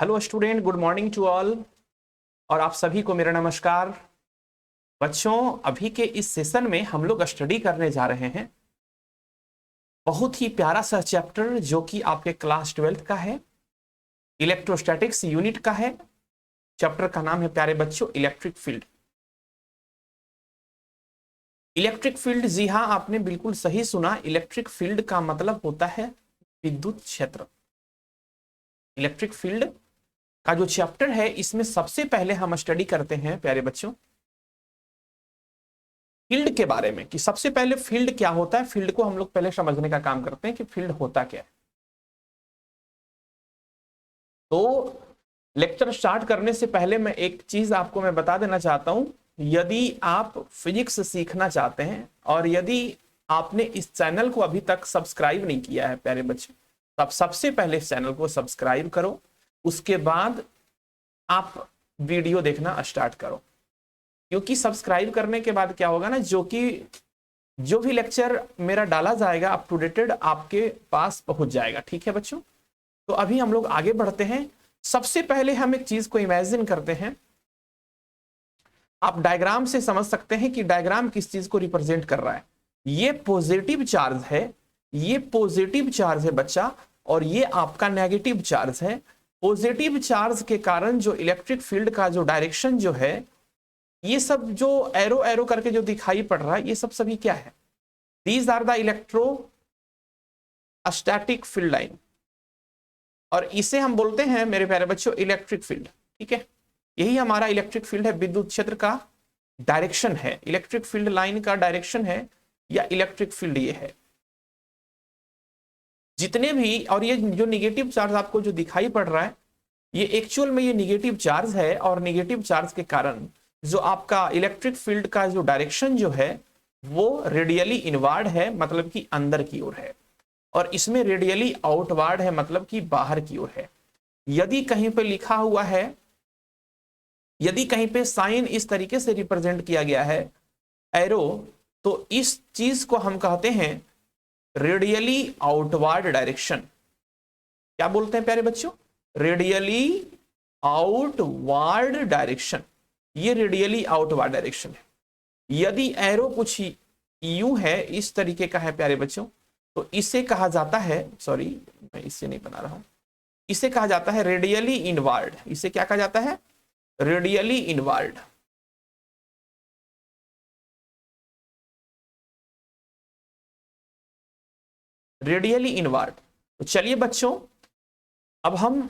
Hello student, good morning to all. और आप सभी को मेरा नमस्कार। बच्चों, अभी के इस सेशन में हम लोग स्टडी करने जा रहे हैं बहुत ही प्यारा सा चैप्टर जो कि आपके क्लास 12th का है, इलेक्ट्रोस्टैटिक्स यूनिट का है। चैप्टर का नाम है प्यारे बच्चों इलेक्ट्रिक फील्ड। इलेक्ट्रिक फील्ड, जी हाँ, आपने बिल्कुल सही सुना। इलेक्ट्रिक फील्ड का मतलब होता है विद्युत क्षेत्र। इलेक्ट्रिक फील्ड का जो चैप्टर है इसमें सबसे पहले हम स्टडी करते हैं प्यारे बच्चों फील्ड के बारे में, कि सबसे पहले फील्ड क्या होता है। फील्ड को हम लोग पहले समझने का काम करते हैं कि फील्ड होता क्या है। तो लेक्चर स्टार्ट करने से पहले मैं एक चीज आपको मैं बता देना चाहता हूं। यदि आप फिजिक्स सीखना चाहते हैं और यदि आपने इस चैनल को अभी तक सब्सक्राइब नहीं किया है प्यारे बच्चे, तो आप सबसे पहले इस चैनल को सब्सक्राइब करो, उसके बाद आप वीडियो देखना स्टार्ट करो। क्योंकि सब्सक्राइब करने के बाद क्या होगा ना, जो भी लेक्चर मेरा डाला जाएगा अप टू डेटेड आपके पास पहुंच जाएगा। ठीक है बच्चों, तो अभी हम लोग आगे बढ़ते हैं। सबसे पहले हम एक चीज को इमेजिन करते हैं। आप डायग्राम से समझ सकते हैं कि डायग्राम किस चीज को रिप्रेजेंट कर रहा है। ये पॉजिटिव चार्ज है, ये पॉजिटिव चार्ज है बच्चा, और ये आपका नेगेटिव चार्ज है। पॉजिटिव चार्ज के कारण जो इलेक्ट्रिक फील्ड का जो डायरेक्शन जो है, ये सब जो एरो एरो करके जो दिखाई पड़ रहा है, ये सब सभी क्या है? These are the electrostatic field line, और इसे हम बोलते हैं मेरे प्यारे बच्चों इलेक्ट्रिक फील्ड। ठीक है, यही हमारा इलेक्ट्रिक फील्ड है, विद्युत क्षेत्र का डायरेक्शन है, इलेक्ट्रिक फील्ड लाइन का डायरेक्शन है, या इलेक्ट्रिक फील्ड ये है। जितने भी, और ये जो निगेटिव चार्ज आपको जो दिखाई पड़ रहा है, ये एक्चुअल में ये निगेटिव चार्ज है, और निगेटिव चार्ज के कारण जो आपका इलेक्ट्रिक फील्ड का जो डायरेक्शन जो है वो रेडियली इनवर्ड है, मतलब कि अंदर की ओर है, और इसमें रेडियली आउटवर्ड है, मतलब कि बाहर की ओर है। यदि कहीं पे लिखा हुआ है, यदि कहीं पे साइन इस तरीके से रिप्रेजेंट किया गया है एरो, तो इस चीज को हम कहते हैं रेडियली आउटवर्ड डायरेक्शन। क्या बोलते हैं प्यारे बच्चों? Radially outward direction. ये रेडियली आउटवर्ड डायरेक्शन है। यदि एरो कुछ यूं है, इस तरीके का है प्यारे बच्चों, तो इसे कहा जाता है, सॉरी मैं इससे नहीं बना रहा हूं, इसे कहा जाता है रेडियली इनवर्ड। इसे क्या कहा जाता है? Radially inward. Radially inward. तो चलिए बच्चों, अब हम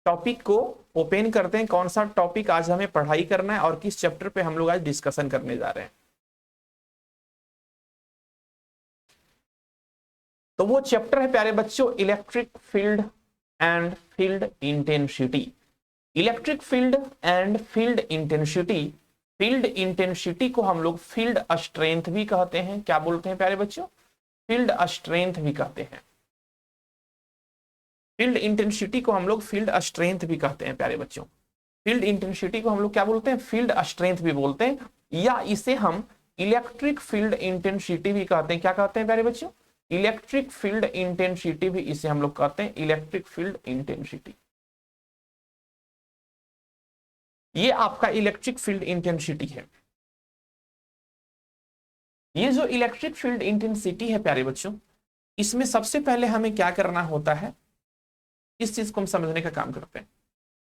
टॉपिक को ओपन करते हैं। कौन सा टॉपिक आज हमें पढ़ाई करना है और किस चैप्टर पे हम लोग आज डिस्कशन करने जा रहे हैं। तो वो चैप्टर है प्यारे बच्चों electric field and field intensity. Electric field and field intensity. Field intensity को हम लोग फील्ड स्ट्रेंथ भी कहते हैं। क्या बोलते हैं प्यारे बच्चों? फील्ड स्ट्रेंथ भी कहते हैं। फील्ड इंटेंसिटी को हम लोग फील्ड स्ट्रेंथ भी कहते हैं प्यारे बच्चों। फील्ड इंटेंसिटी को हम लोग क्या बोलते हैं? फील्ड स्ट्रेंथ भी बोलते हैं, या इसे हम इलेक्ट्रिक फील्ड इंटेंसिटी भी कहते हैं। क्या कहते हैं प्यारे बच्चों? इलेक्ट्रिक फील्ड इंटेंसिटी भी इसे हम लोग कहते हैं, इलेक्ट्रिक फील्ड इंटेंसिटी। ये आपका इलेक्ट्रिक फील्ड इंटेंसिटी है। ये जो इलेक्ट्रिक फील्ड इंटेंसिटी है प्यारे बच्चों, इसमें सबसे पहले हमें क्या करना होता है, इस चीज को हम समझने का काम करते हैं।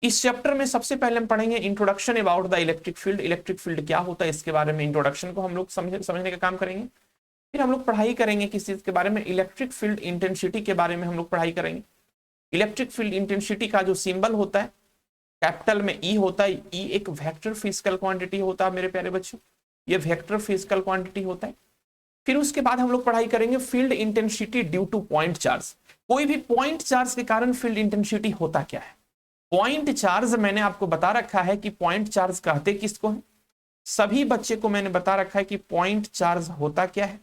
इस चैप्टर में सबसे पहले हम पढ़ेंगे introduction about the electric field. Electric field क्या होता है इसके बारे में इंट्रोडक्शन को हम लोग समझने का काम करेंगे। फिर हम लोग पढ़ाई करेंगे किस चीज के बारे में? इलेक्ट्रिक फील्ड इंटेंसिटी के बारे में हम लोग पढ़ाई करेंगे। इलेक्ट्रिक फील्ड इंटेंसिटी का जो सिंबल होता है कैपिटल में ई होता है। ई एक वेक्टर फिजिकल क्वांटिटी होता है मेरे प्यारे बच्चों, ये वेक्टर फिजिकल क्वांटिटी होता है। फिर उसके बाद हम लोग पढ़ाई करेंगे field intensity due to point charge. कोई भी पॉइंट चार्ज के कारण फील्ड इंटेंसिटी होता क्या है? पॉइंट चार्ज मैंने आपको बता रखा है कि पॉइंट चार्ज कहते किसको है। सभी बच्चे को मैंने बता रखा है कि पॉइंट चार्ज होता क्या है।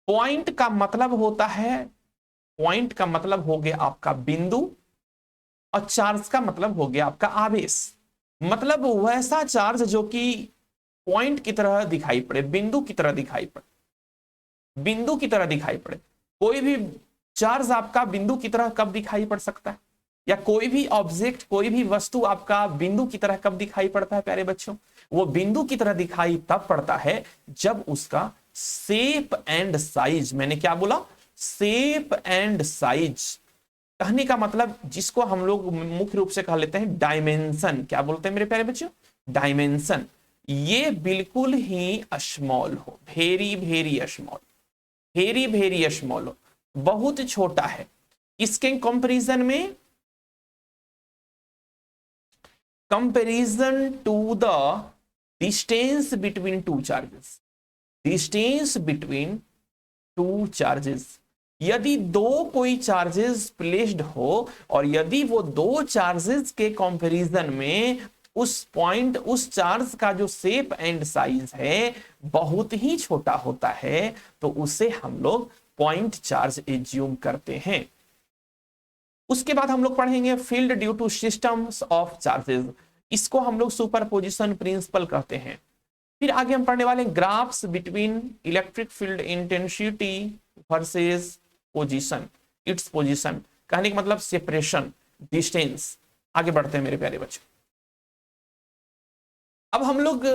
पॉइंट का मतलब होता है, पॉइंट का मतलब हो गया आपका बिंदु, और चार्ज का मतलब हो गया आपका आवेश। मतलब वैसा चार्ज जो कि पॉइंट की तरह दिखाई पड़े, बिंदु की तरह दिखाई पड़े, बिंदु की तरह दिखाई पड़े। कोई भी चार्ज आपका बिंदु की तरह कब दिखाई पड़ सकता है? या कोई भी ऑब्जेक्ट, कोई भी वस्तु आपका बिंदु की तरह कब दिखाई पड़ता है प्यारे बच्चों? वो बिंदु की तरह दिखाई तब पड़ता है जब उसका शेप एंड साइज, मैंने क्या बोला? Shape and size. कहने का मतलब जिसको हम लोग मुख्य रूप से कह लेते हैं डायमेंशन। क्या बोलते हैं मेरे प्यारे बच्चों? डायमेंशन। ये बिल्कुल ही स्मॉल हो, very very small, very very small हो, बहुत छोटा है। इसके कंपैरिजन में, comparison to the distance between two charges, distance between two charges, यदि दो कोई चार्जेस प्लेस्ड हो और यदि वो दो चार्जेस के कंपैरिजन में उस पॉइंट, उस चार्ज का जो शेप एंड साइज है बहुत ही छोटा होता है, तो उसे हम लोग पॉइंट चार्ज एज्यूम करते हैं। उसके बाद हम लोग पढ़ेंगे field due to systems of charges. इसको हम लोग सुपरपोजिशन प्रिंसिपल कहते हैं। फिर आगे हम पढ़ने वाले graphs between electric field intensity versus position, its position. कहने का मतलब सेपरेशन, डिस्टेंस। आगे बढ़ते हैं मेरे प्यारे बच्चों। अब हम लोग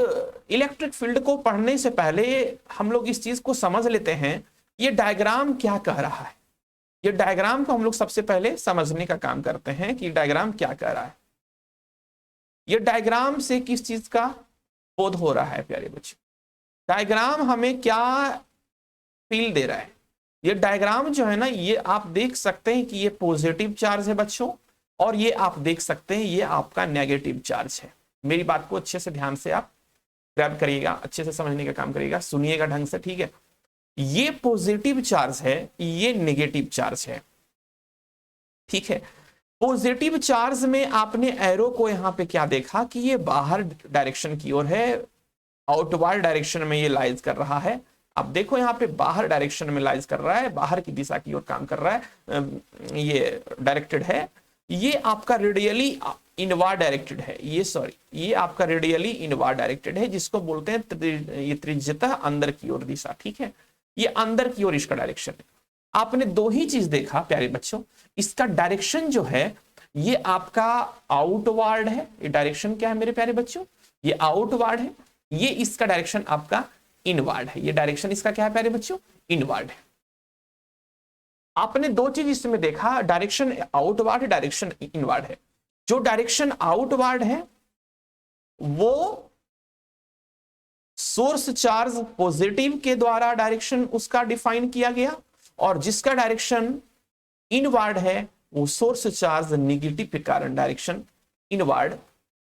इलेक्ट्रिक फील्ड को पढ़ने से पहले हम लोग इस चीज को समझ लेते हैं, ये डायग्राम क्या कह रहा है। ये डायग्राम को हम लोग सबसे पहले समझने का काम करते हैं कि डायग्राम क्या कह रहा है। ये डायग्राम से किस चीज का बोध हो रहा है प्यारे बच्चों? डायग्राम हमें क्या फील दे रहा है? ये डायग्राम जो है ना, ये आप देख सकते हैं कि ये पॉजिटिव चार्ज है बच्चों, और ये आप देख सकते हैं ये आपका नेगेटिव चार्ज है। मेरी बात को अच्छे से ध्यान से आप ग्रैब करिएगा, अच्छे से समझने का काम करिएगा, सुनिएगा ढंग से, ठीक है? ये पॉजिटिव चार्ज है, ये नेगेटिव चार्ज है, ठीक है? पॉजिटिव चार्ज में आपने एरो को यहां पे क्या देखा कि ये बाहर डायरेक्शन की ओर है, आउटवर्ड डायरेक्शन में ये लाइज कर रहा है। अब देखो यहाँ पे बाहर डायरेक्शन में लाइज कर रहा है, बाहर की दिशा की ओर काम कर रहा है, ये डायरेक्टेड है। ये आपका रेडियली इनवार्ड डायरेक्टेड है, ये सॉरी, ये आपका रेडियली इनवार्ड डायरेक्टेड है, जिसको बोलते हैं ये त्रिज्यतः अंदर की ओर दिशा, ठीक है? ये अंदर की ओर इसका डायरेक्शन है। आपने दो ही चीज देखा प्यारे बच्चों, इसका डायरेक्शन जो है ये आपका आउटवर्ड है। ये डायरेक्शन क्या है मेरे प्यारे बच्चों? ये आउटवर्ड है। ये इसका डायरेक्शन आपका इनवर्ड है। ये डायरेक्शन इसका क्या है प्यारे बच्चों? इनवर्ड है। आपने दो चीज इसमें देखा, डायरेक्शन आउटवर्ड है, डायरेक्शन इनवर्ड है। जो डायरेक्शन आउटवर्ड है वो सोर्स चार्ज पॉजिटिव के द्वारा डायरेक्शन उसका डिफाइन किया गया, और जिसका डायरेक्शन इनवर्ड है वो सोर्स चार्ज नेगेटिव के कारण डायरेक्शन इनवर्ड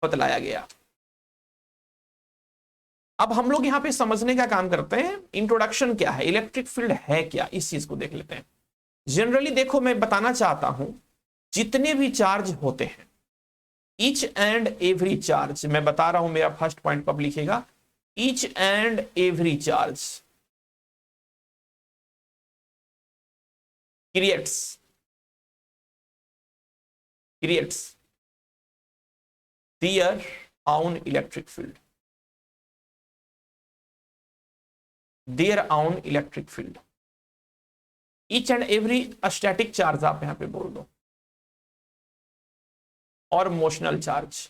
बतलाया गया। अब हम लोग यहां पे समझने का काम करते हैं, इंट्रोडक्शन क्या है, इलेक्ट्रिक फील्ड है क्या, इस चीज को देख लेते हैं। जनरली देखो, मैं बताना चाहता हूं, जितने भी चार्ज होते हैं, ईच एंड एवरी चार्ज, मैं बता रहा हूं, मेरा फर्स्ट पॉइंट कब लिखेगा, each and every charge creates their own electric field, their own electric field. Each and every static charge आप यहां पे बोल दो, और मोशनल चार्ज,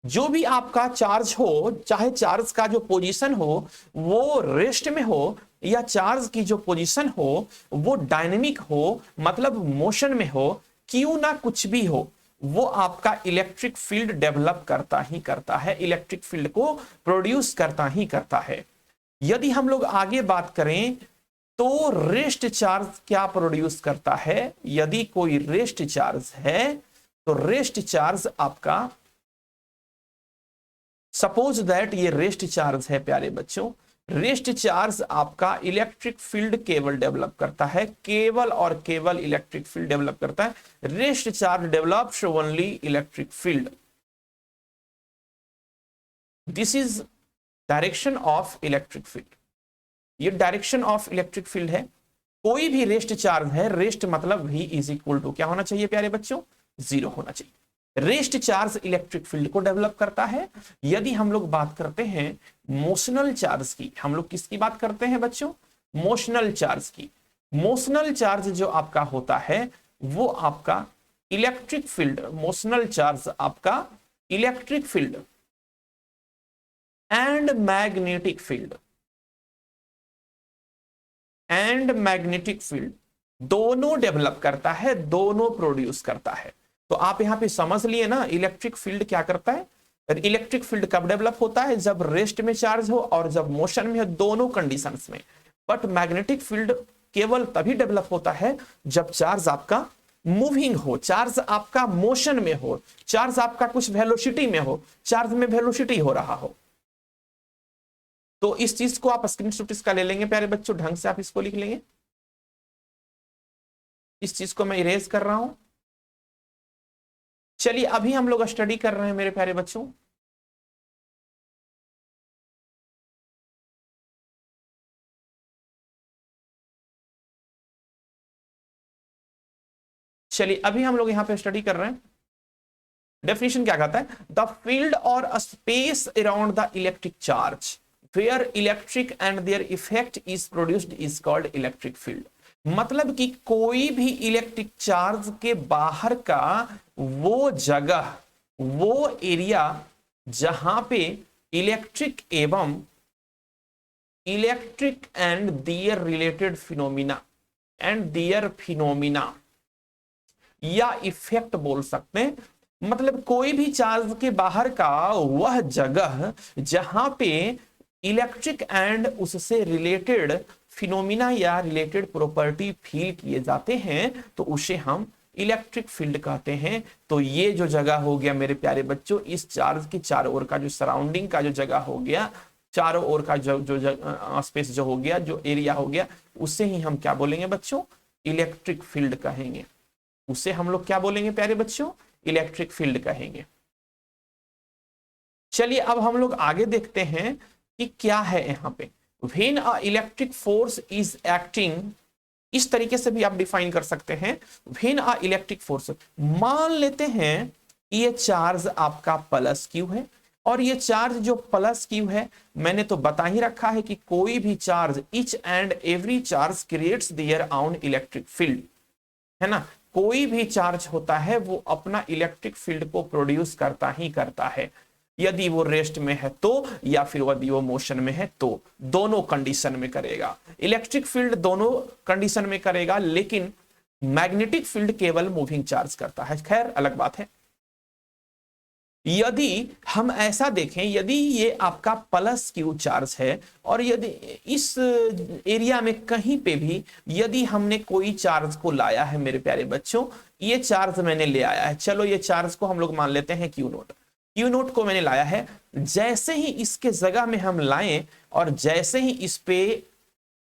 जो भी आपका चार्ज हो, चाहे चार्ज का जो पोजीशन हो वो रेस्ट में हो, या चार्ज की जो पोजीशन हो वो डायनेमिक हो, मतलब मोशन में हो, क्यों ना कुछ भी हो, वो आपका इलेक्ट्रिक फील्ड डेवलप करता ही करता है, इलेक्ट्रिक फील्ड को प्रोड्यूस करता ही करता है। यदि हम लोग आगे बात करें तो रेस्ट चार्ज क्या प्रोड्यूस करता है? यदि कोई रेस्ट चार्ज है तो रेस्ट चार्ज आपका, सपोज दैट ये रेस्ट चार्ज है प्यारे बच्चों, रेस्ट चार्ज आपका इलेक्ट्रिक फील्ड केवल डेवलप करता है, केवल और केवल इलेक्ट्रिक फील्ड डेवलप करता है। Rest charge develops only electric field. This is direction of electric field. ये डायरेक्शन ऑफ इलेक्ट्रिक फील्ड है। कोई भी रेस्ट चार्ज है, रेस्ट मतलब v इज इक्वल टू क्या होना चाहिए प्यारे बच्चों? 0 होना चाहिए। रेस्ट चार्ज इलेक्ट्रिक फील्ड को डेवलप करता है। यदि हम लोग बात करते हैं मोशनल चार्ज की, हम लोग किसकी बात करते हैं बच्चों? मोशनल चार्ज की। मोशनल चार्ज जो आपका होता है वो आपका इलेक्ट्रिक फील्ड, मोशनल चार्ज आपका electric field and magnetic field दोनों डेवलप करता है, दोनों प्रोड्यूस करता है। तो आप यहां पे समझ लिए ना, इलेक्ट्रिक फील्ड क्या करता है। इलेक्ट्रिक फील्ड कब डेवलप होता है, जब रेस्ट में चार्ज हो और जब मोशन में हो, दोनों कंडीशंस में। बट मैग्नेटिक फील्ड केवल तभी डेवलप होता है जब चार्ज आपका मूविंग हो, चार्ज आपका मोशन में हो, चार्ज आपका कुछ वेलोसिटी में हो, चार्ज में वेलोसिटी हो रहा हो। तो इस चीज को आप स्क्रीनशॉट इसका ले लेंगे प्यारे बच्चों, ढंग से आप इसको लिख लेंगे। इस चीज को मैं इरेज कर रहा हूं। चलिए अभी हम लोग स्टडी कर रहे हैं मेरे प्यारे बच्चों। चलिए अभी हम लोग यहां पे स्टडी कर रहे हैं। डेफिनेशन क्या कहता है, द फील्ड और space around the electric charge where electric and their effect is produced is called electric field. मतलब कि कोई भी इलेक्ट्रिक चार्ज के बाहर का वो जगह, वो एरिया जहां पे इलेक्ट्रिक एवं electric and their related phenomena या इफेक्ट बोल सकते हैं। मतलब कोई भी चार्ज के बाहर का वह जगह जहां पे इलेक्ट्रिक एंड उससे रिलेटेड फिनोमिना या रिलेटेड प्रॉपर्टी फील किए जाते हैं, तो उसे हम इलेक्ट्रिक फील्ड कहते हैं। तो ये जो जगह हो गया मेरे प्यारे बच्चों, इस चार्ज के चारों ओर का जो सराउंडिंग का जो जगह हो गया, चारों ओर का जो स्पेस जो हो गया, जो एरिया हो गया, उसे ही हम क्या बोलेंगे बच्चों, इलेक्ट्रिक फील्ड कहेंगे। उसे हम लोग क्या बोलेंगे प्यारे बच्चों, इलेक्ट्रिक फील्ड कहेंगे। चलिए अब हम लोग आगे देखते हैं कि क्या है यहां पे। When a electric force is acting, इस तरीके से भी आप डिफाइन कर सकते हैं। व्हेन अ इलेक्ट्रिक फोर्स, मान लेते हैं ये चार्ज आपका प्लस क्यू है, और ये चार्ज जो प्लस क्यू है, मैंने तो बता ही रखा है कि कोई भी charge, each and every charge creates their own electric field, है ना। कोई भी चार्ज होता है वो अपना इलेक्ट्रिक फील्ड को प्रोड्यूस करता ही करता है, यदि वो रेस्ट में है तो, या फिर यदि वो मोशन में है तो, दोनों कंडीशन में करेगा। इलेक्ट्रिक फील्ड दोनों कंडीशन में करेगा, लेकिन मैग्नेटिक फील्ड केवल मूविंग चार्ज करता है। खैर अलग बात है। यदि हम ऐसा देखें, यदि ये आपका प्लस क्यू चार्ज है और यदि इस एरिया में कहीं पे भी यदि हमने कोई चार्ज को लाया है मेरे प्यारे बच्चों, ये चार्ज मैंने ले आया है, चलो ये चार्ज को हम लोग मान लेते हैं क्यू नोट। क्यू नोट को मैंने लाया है, जैसे ही इसके जगह में हम लाएं और जैसे ही इस पे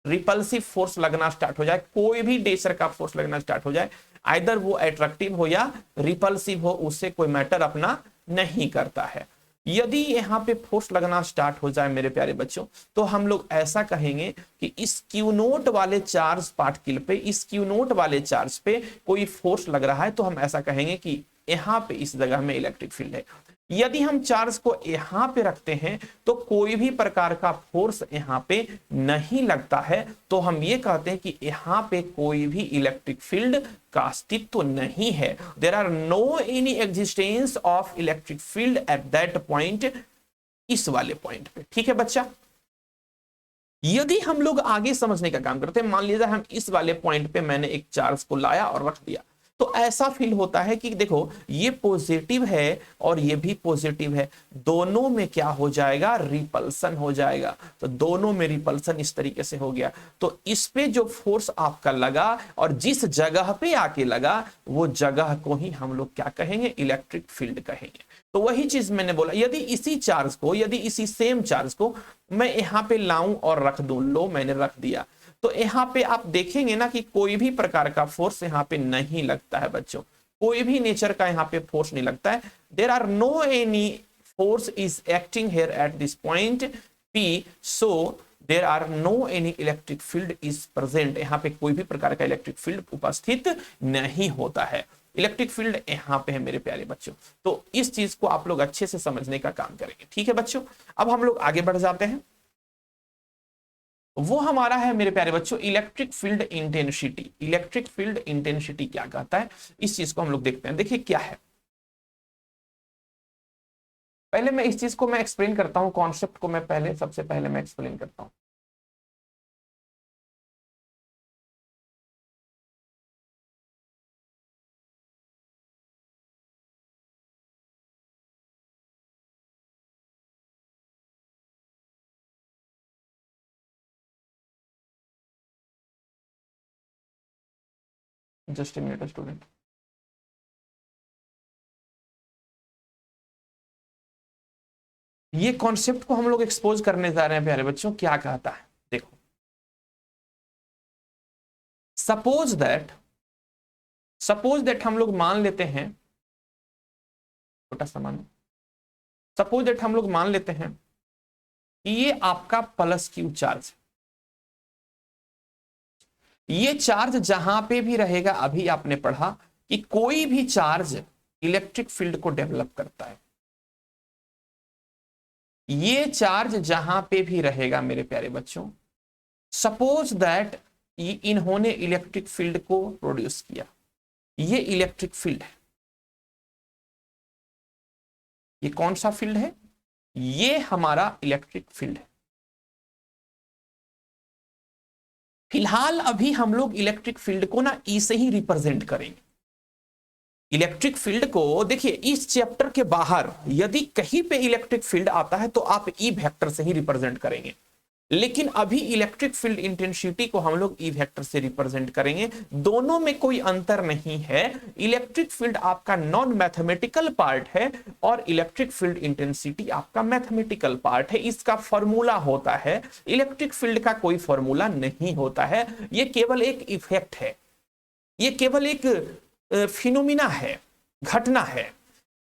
रिपल्सिव फोर्स लगना स्टार्ट हो जाए, कोई भी नेचर का फोर्स लगना स्टार्ट हो जाए, आइदर वो अट्रैक्टिव हो या रिपल्सिव हो, उससे कोई मैटर अपना नहीं करता है। यदि यहां पे फोर्स लगना स्टार्ट हो जाए मेरे प्यारे बच्चों, तो हम लोग ऐसा कहेंगे कि इस क्यू नोट वाले चार्ज पार्टिकल पे, इस क्यू नोट वाले चार्ज पे कोई फोर्स लग रहा है, तो हम ऐसा कहेंगे कि यहां पे इस जगह में इलेक्ट्रिक फील्ड है। यदि हम चार्ज को यहां पे रखते हैं तो कोई भी प्रकार का फोर्स यहां पे नहीं लगता है, तो हम ये कहते हैं कि यहां पे कोई भी इलेक्ट्रिक फील्ड का अस्तित्व नहीं है। There are no any existence of electric field at that point, इस वाले पॉइंट पे। ठीक है बच्चा। यदि हम लोग आगे समझने का काम करते हैं, मान लीजिए हम इस वाले पॉइंट पे मैंने एक चार्ज को लाया और रख दिया, तो ऐसा फील होता है कि देखो ये पॉजिटिव है और ये भी पॉजिटिव है, दोनों में क्या हो जाएगा, रिपल्सन हो जाएगा। तो दोनों में रिपल्सन इस तरीके से हो गया, तो इस पे जो फोर्स आपका लगा और जिस जगह पे आके लगा, वो जगह को ही हम लोग क्या कहेंगे, इलेक्ट्रिक फील्ड कहेंगे। तो वही चीज मैंने बोला, यदि इसी चार्ज को, यदि इसी सेम चार्ज को मैं यहां पे लाऊं और रख दूं, लो मैंने रख दिया, तो यहां पे आप देखेंगे ना कि कोई भी प्रकार का फोर्स यहां पे नहीं लगता है बच्चों, कोई भी नेचर का यहां पे फोर्स नहीं लगता है। There are no any force is acting here at this point P, so there are no any electric field is present. यहां पे कोई भी प्रकार का इलेक्ट्रिक फील्ड उपस्थित नहीं होता है। इलेक्ट्रिक फील्ड यहां पे है मेरे प्यारे बच्चों। तो इस चीज को आप लोग अच्छे से समझने का काम करेंगे। ठीक है बच्चों, अब हम लोग आगे बढ़ जाते हैं। वो हमारा है मेरे प्यारे बच्चों electric field intensity. Electric field intensity क्या कहता है, इस चीज को हम लोग देखते हैं। देखिए क्या है, पहले मैं इस चीज को मैं एक्सप्लेन करता हूं, कॉन्सेप्ट को मैं पहले सबसे पहले मैं एक्सप्लेन करता हूं। Just a minute student. ये कॉन्सेप्ट को हम लोग एक्सपोज करने जा रहे हैं प्यारे बच्चों, क्या कहता है देखो। सपोज दैट हम लोग मान लेते हैं, छोटा सा मान, सपोज दैट हम लोग मान लेते हैं कि ये आपका प्लस क्यू चार्ज, ये चार्ज जहां पे भी रहेगा, अभी आपने पढ़ा कि कोई भी चार्ज इलेक्ट्रिक फील्ड को डेवलप करता है। ये चार्ज जहां पे भी रहेगा मेरे प्यारे बच्चों, सपोज दैट इन्होंने इलेक्ट्रिक फील्ड को प्रोड्यूस किया, ये इलेक्ट्रिक फील्ड है। ये कौन सा फील्ड है, ये हमारा इलेक्ट्रिक फील्ड है। फिलहाल अभी हम लोग इलेक्ट्रिक फील्ड को ना ई से ही रिप्रेजेंट करेंगे। इलेक्ट्रिक फील्ड को देखिए, इस चैप्टर के बाहर यदि कहीं पे इलेक्ट्रिक फील्ड आता है तो आप ई वेक्टर से ही रिप्रेजेंट करेंगे, लेकिन अभी इलेक्ट्रिक फील्ड इंटेंसिटी को हम लोग ई वेक्टर से रिप्रेजेंट करेंगे। दोनों में कोई अंतर नहीं है। इलेक्ट्रिक फील्ड आपका नॉन मैथमेटिकल पार्ट है और इलेक्ट्रिक फील्ड इंटेंसिटी आपका मैथमेटिकल पार्ट है। इसका फॉर्मूला होता है, इलेक्ट्रिक फील्ड का कोई फॉर्मूला नहीं होता है। ये केवल एक इफेक्ट है, ये केवल एक फिनोमिना है, घटना है।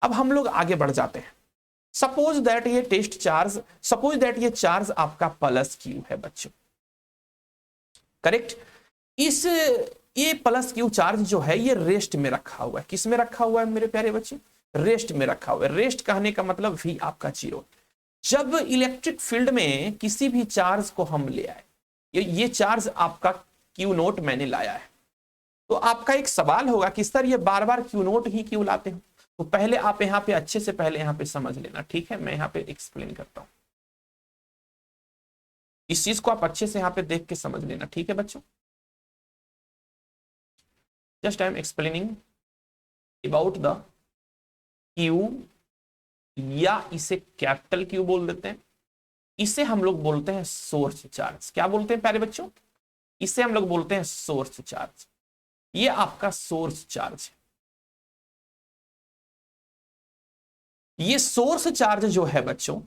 अब हम लोग आगे बढ़ जाते हैं। सपोज दैट ये टेस्ट चार्ज, सपोज दैट ये चार्ज आपका प्लस क्यू है बच्चों, करेक्ट। इस ये प्लस क्यू चार्ज जो है ये रेस्ट में रखा हुआ है। किस में रखा हुआ है मेरे प्यारे बच्चे, रेस्ट में रखा हुआ है। रेस्ट कहने का मतलब V आपका 0। जब इलेक्ट्रिक फील्ड में किसी भी चार्ज को हम ले आए, ये चार्ज आपका क्यू नोट मैंने लाया है, तो आपका एक सवाल होगा कि सर ये बार बार क्यू नोट ही क्यों लाते हो। तो पहले आप यहां पे अच्छे से पहले यहां पे समझ लेना, ठीक है। मैं यहां पे एक्सप्लेन करता हूं, इस चीज को आप अच्छे से यहां पे देख के समझ लेना, ठीक है बच्चों। Just I am explaining about the Q, या इसे कैपिटल क्यू बोल देते हैं, इसे हम लोग बोलते हैं सोर्स चार्ज। क्या बोलते हैं प्यारे बच्चों, इसे हम लोग बोलते हैं सोर्स चार्ज। ये आपका सोर्स चार्ज है। ये सोर्स चार्ज जो है बच्चों,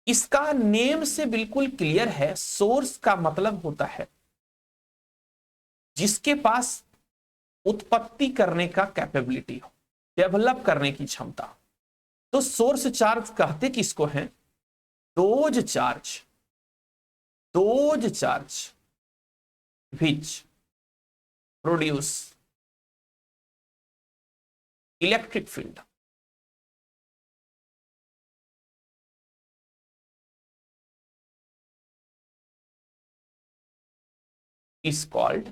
इसका नेम से बिल्कुल क्लियर है। सोर्स का मतलब होता है जिसके पास उत्पत्ति करने का कैपेबिलिटी हो, डेवलप करने की क्षमता। तो सोर्स चार्ज कहते किसको हैं, those charge, those charge which produce electric field. is called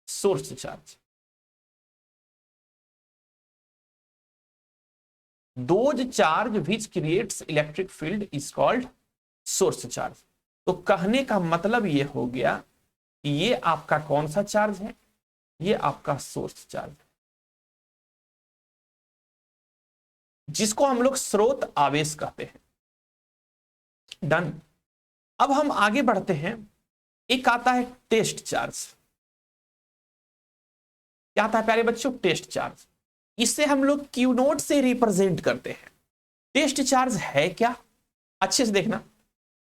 source charge. Those charge which creates electric field is called source charge. तो कहने का मतलब ये हो गया कि ये आपका कौन सा चार्ज है, ये आपका सोर्स चार्ज है, जिसको हम लोग स्रोत आवेश कहते हैं। डन। अब हम आगे बढ़ते हैं। एक आता है टेस्ट चार्ज। क्या आता है प्यारे बच्चों, टेस्ट चार्ज। इसे हम लोग क्यू नोट से रिप्रेजेंट करते हैं। टेस्ट चार्ज है क्या, अच्छे से देखना।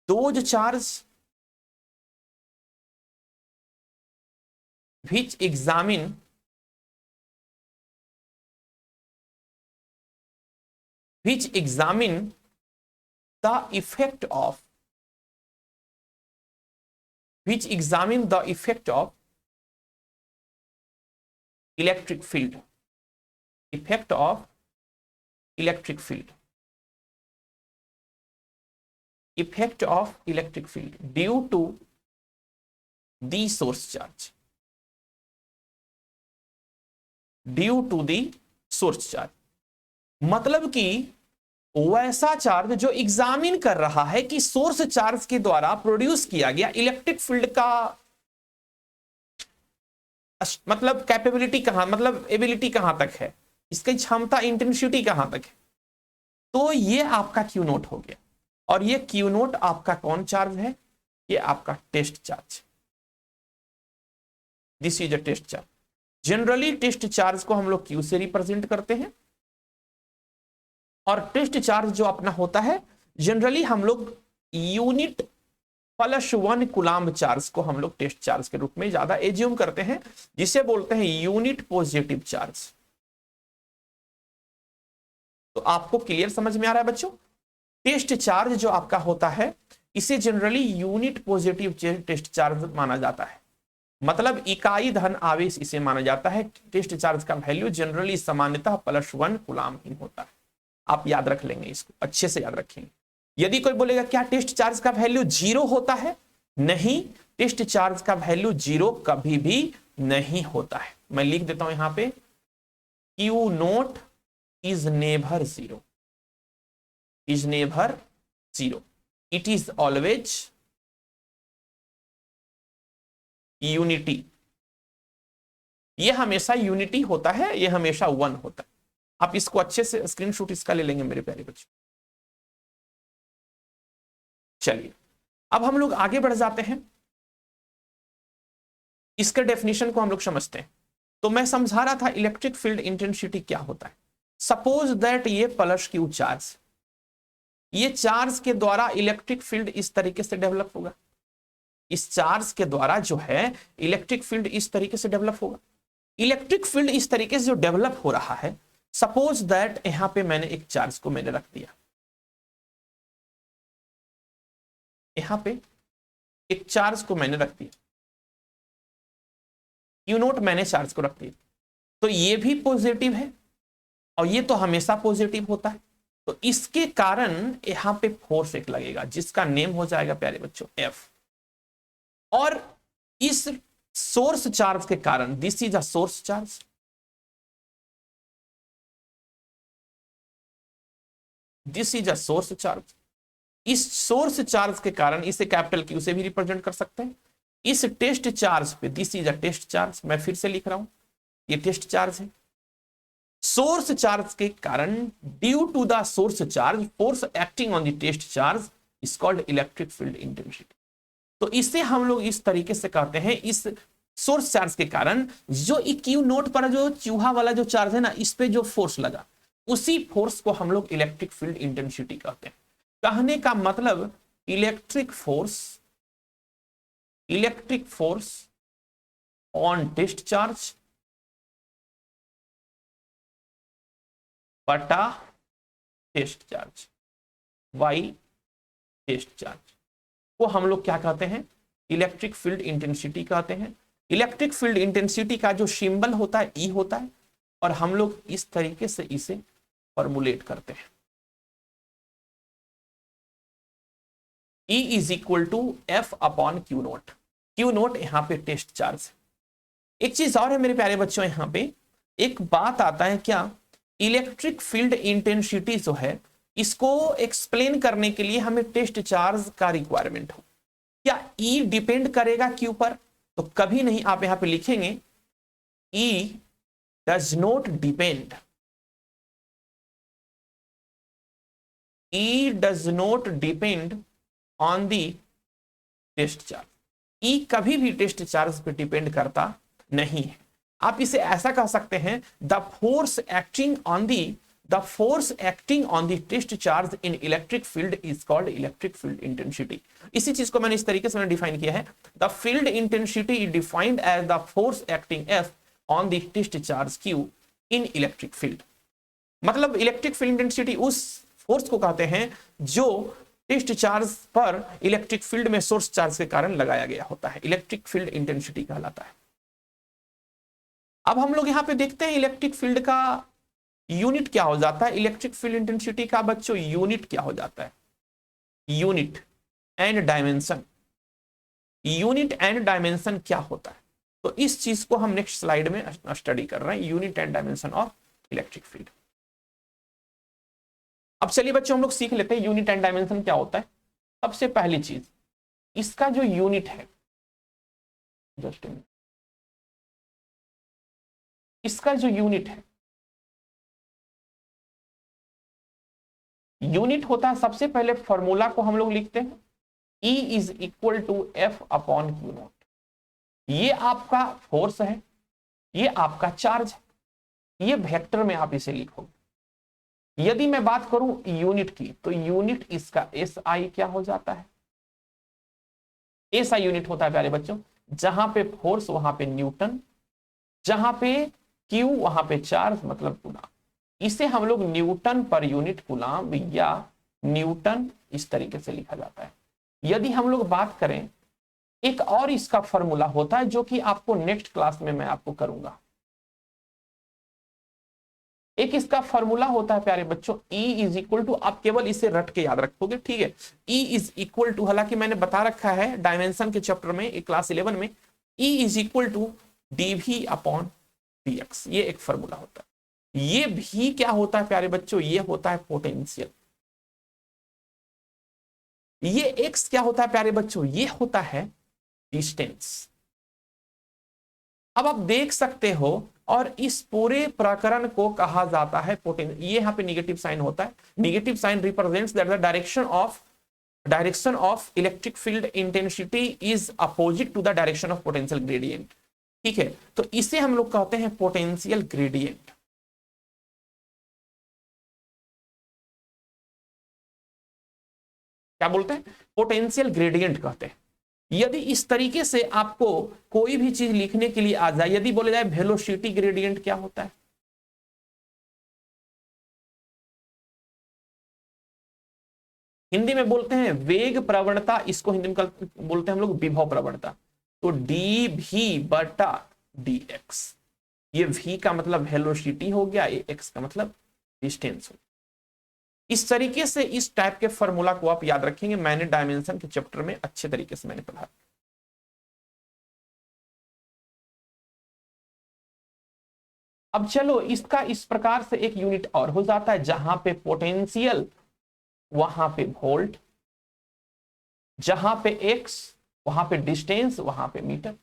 Those charge which examine the effect of electric field, effect of electric field, effect of electric field due to the source charge, due to the source charge. मतलब कि वैसा चार्ज जो एग्जामिन कर रहा है कि सोर्स चार्ज के द्वारा प्रोड्यूस किया गया इलेक्ट्रिक फील्ड का मतलब कैपेबिलिटी कहां, मतलब एबिलिटी कहां तक है, इसकी क्षमता इंटेंसिटी कहां तक है। तो ये आपका क्यू नोट हो गया। और ये क्यू नोट आपका कौन चार्ज है, ये आपका test charge, this is a test charge. Generally test charge को हम लोग क्यू से रिप्रेजेंट करते हैं, और टेस्ट चार्ज जो अपना होता है जनरली हम लोग यूनिट +1 कूलाम्ब चार्ज को हम लोग टेस्ट चार्ज के रूप में ज्यादा एज्यूम करते हैं, जिसे बोलते हैं यूनिट पॉजिटिव चार्ज। तो आपको क्लियर समझ में आ रहा है बच्चों? टेस्ट चार्ज जो आपका होता है इसे generally unit positive test charge माना जाता है, मतलब इकाई धन आवेश इसे माना जाता है। टेस्ट चार्ज का वैल्यू जनरली सामान्यतः +1 कूलाम्ब ही होता है। आप याद रख लेंगे, इसको अच्छे से याद रखेंगे। यदि कोई बोलेगा क्या टेस्ट चार्ज का वैल्यू 0 होता है, नहीं, टेस्ट चार्ज का वैल्यू 0 कभी भी नहीं होता है। मैं लिख देता हूं यहां पे, Q note is never 0, is never 0, it is always unity. ये हमेशा यूनिटी होता है, ये हमेशा 1 होता है। आप इसको अच्छे से स्क्रीनशॉट इसका ले लेंगे मेरे प्यारे बच्चे। चलिए अब हम लोग आगे बढ़ जाते हैं, इसके डेफिनेशन को हम लोग समझते हैं। तो मैं समझा रहा था इलेक्ट्रिक फील्ड इंटेंसिटी क्या होता है। सपोज दैट ये +q चार्ज, ये चार्ज के द्वारा इलेक्ट्रिक फील्ड इस तरीके से डेवलप होगा, इस चार्ज के द्वारा जो है इलेक्ट्रिक फील्ड इस तरीके से डेवलप होगा। इलेक्ट्रिक फील्ड इस तरीके से जो डेवलप हो रहा है, सपोज दैट यहां पे मैंने एक चार्ज को मैंने रख दिया, यहां पे एक चार्ज को मैंने रख दिया, क्यू नोट मैंने चार्ज को रख दिया, तो ये भी पॉजिटिव है और ये तो हमेशा पॉजिटिव होता है। तो इसके कारण यहां पे फोर्स एक लगेगा जिसका नेम हो जाएगा प्यारे बच्चों F। और इस सोर्स चार्ज के कारण, this is a source charge, this is a source charge. इस सोर्स चार्ज के कारण इसे कैपिटल क्यू से भी रिप्रेजेंट कर सकते हैं। इस टेस्ट चार्ज पे, this is a test charge, मैं फिर से लिख रहा हूं, ये टेस्ट चार्ज है। सोर्स चार्ज के कारण due to the source charge force acting on the test charge is called electric field intensity. तो इसे हम लोग इस तरीके से कहते हैं, इस सोर्स चार्ज के कारण जो क्यू नोट पर जो चूहा वाला जो चार्ज है ना, इस पे जो फोर्स लगा, उसी फोर्स को हम लोग इलेक्ट्रिक फील्ड इंटेंसिटी कहते हैं। कहने का मतलब electric force on test charge बटा टेस्ट चार्ज वाई टेस्ट चार्ज को हम लोग क्या कहते हैं, इलेक्ट्रिक फील्ड इंटेंसिटी कहते हैं। इलेक्ट्रिक फील्ड इंटेंसिटी का जो सिंबल होता है E होता है, और हम लोग इस तरीके से इसे फॉर्मुलेट करते हैं, E is equal to F upon q naught. Q naught यहां पे टेस्ट चार्ज है। एक चीज और है मेरे प्यारे बच्चों, यहां पे एक बात आता है क्या, इलेक्ट्रिक फील्ड इंटेंसिटी जो है इसको एक्सप्लेन करने के लिए हमें टेस्ट चार्ज का रिक्वायरमेंट हो। क्या E डिपेंड करेगा Q पर? तो कभी नहीं। आप यहां पे लिखेंगे E does not depend, E does not depend on the test charge. E कभी भी टेस्ट चार्ज पे डिपेंड करता नहीं है। आप इसे ऐसा कह सकते हैं, the force acting on the test charge in electric field is called electric field intensity. इसी चीज को मैंने इस तरीके से डिफाइन किया है, the field intensity is defined as the force acting F on the test charge Q in electric field. मतलब इलेक्ट्रिक फील्ड इंटेंसिटी उस फोर्स को कहते हैं जो टेस्ट चार्ज पर इलेक्ट्रिक फील्ड में सोर्स चार्ज के कारण लगाया गया होता है, इलेक्ट्रिक फील्ड इंटेंसिटी कहलाता है। अब हम लोग यहां पे देखते हैं इलेक्ट्रिक फील्ड का यूनिट क्या हो जाता है। इलेक्ट्रिक फील्ड इंटेंसिटी का बच्चों यूनिट क्या हो जाता है, unit and dimension. Unit and dimension क्या होता है, तो इस चीज को हम नेक्स्ट स्लाइड में स्टडी कर रहे हैं, unit and dimension of electric field. अब चलिए बच्चों हम लोग सीख लेते हैं यूनिट एंड डायमेंशन क्या होता है। सबसे पहली चीज, इसका जो यूनिट है, जस्ट इसका जो यूनिट है, यूनिट होता है, सबसे पहले फॉर्मूला को हम लोग लिखते हैं E is equal to F upon q naught. ये आपका फोर्स है, ये आपका चार्ज है, ये वेक्टर में आप इसे लिखोगे। यदि मैं बात करूं यूनिट की, तो यूनिट इसका SI क्या हो जाता है, SI यूनिट होता है प्यारे बच्चों, जहां पे फोर्स वहां पे न्यूटन, जहां पे Q वहां पे चार्ज मतलब कूलाम। इसे हम लोग न्यूटन पर यूनिट कूलाम या न्यूटन इस तरीके से लिखा जाता है। यदि हम लोग बात करें, एक और इसका फॉर्मूला होता है जो कि आपको नेक्स्ट क्लास में मैं आपको करूंगा। एक इसका फॉर्मूला होता है प्यारे बच्चों E इज इक्वल टू, आप केवल इसे रट के याद रखोगे, ठीक है। E इज इक्वल टू, हालांकि मैंने बता रखा है डायमेंशन के चैप्टर में क्लास 11 में, E is equal to dv upon dx, ये एक फॉर्मूला होता है। ये भी क्या होता है प्यारे बच्चों, ये होता है पोटेंशियल। ये x क्या होता है प्यारे बच्चों, ये होता है डिस्टेंस। अब आप देख सकते हो, और इस पूरे प्रकरण को कहा जाता है पोटेंशियल। ये यहां पे नेगेटिव साइन होता है, negative sign represents that the direction of electric field intensity is opposite to the direction of potential gradient, ठीक है। तो इसे हम लोग कहते हैं पोटेंशियल ग्रेडियंट। क्या बोलते हैं, पोटेंशियल ग्रेडियंट कहते हैं। यदि इस तरीके से आपको कोई भी चीज लिखने के लिए आ जाए, यदि बोले जाए वेलोसिटी ग्रेडियंट क्या होता है, हिंदी में बोलते हैं वेग प्रवणता, इसको हिंदी में बोलते हैं हम लोग विभव प्रवणता। तो डी भी बटा डी एक्स, ये v का मतलब वेलोसिटी हो गया, ये x का मतलब डिस्टेंस हो। इस तरीके से इस टाइप के फॉर्मूला को आप याद रखेंगे, मैंने डायमेंशन के चैप्टर में अच्छे तरीके से मैंने पढ़ा। अब चलो, इसका इस प्रकार से एक यूनिट और हो जाता है, जहां पे पोटेंशियल वहां पे वोल्ट, जहां पे x वहां पे डिस्टेंस, वहां पे मीटर।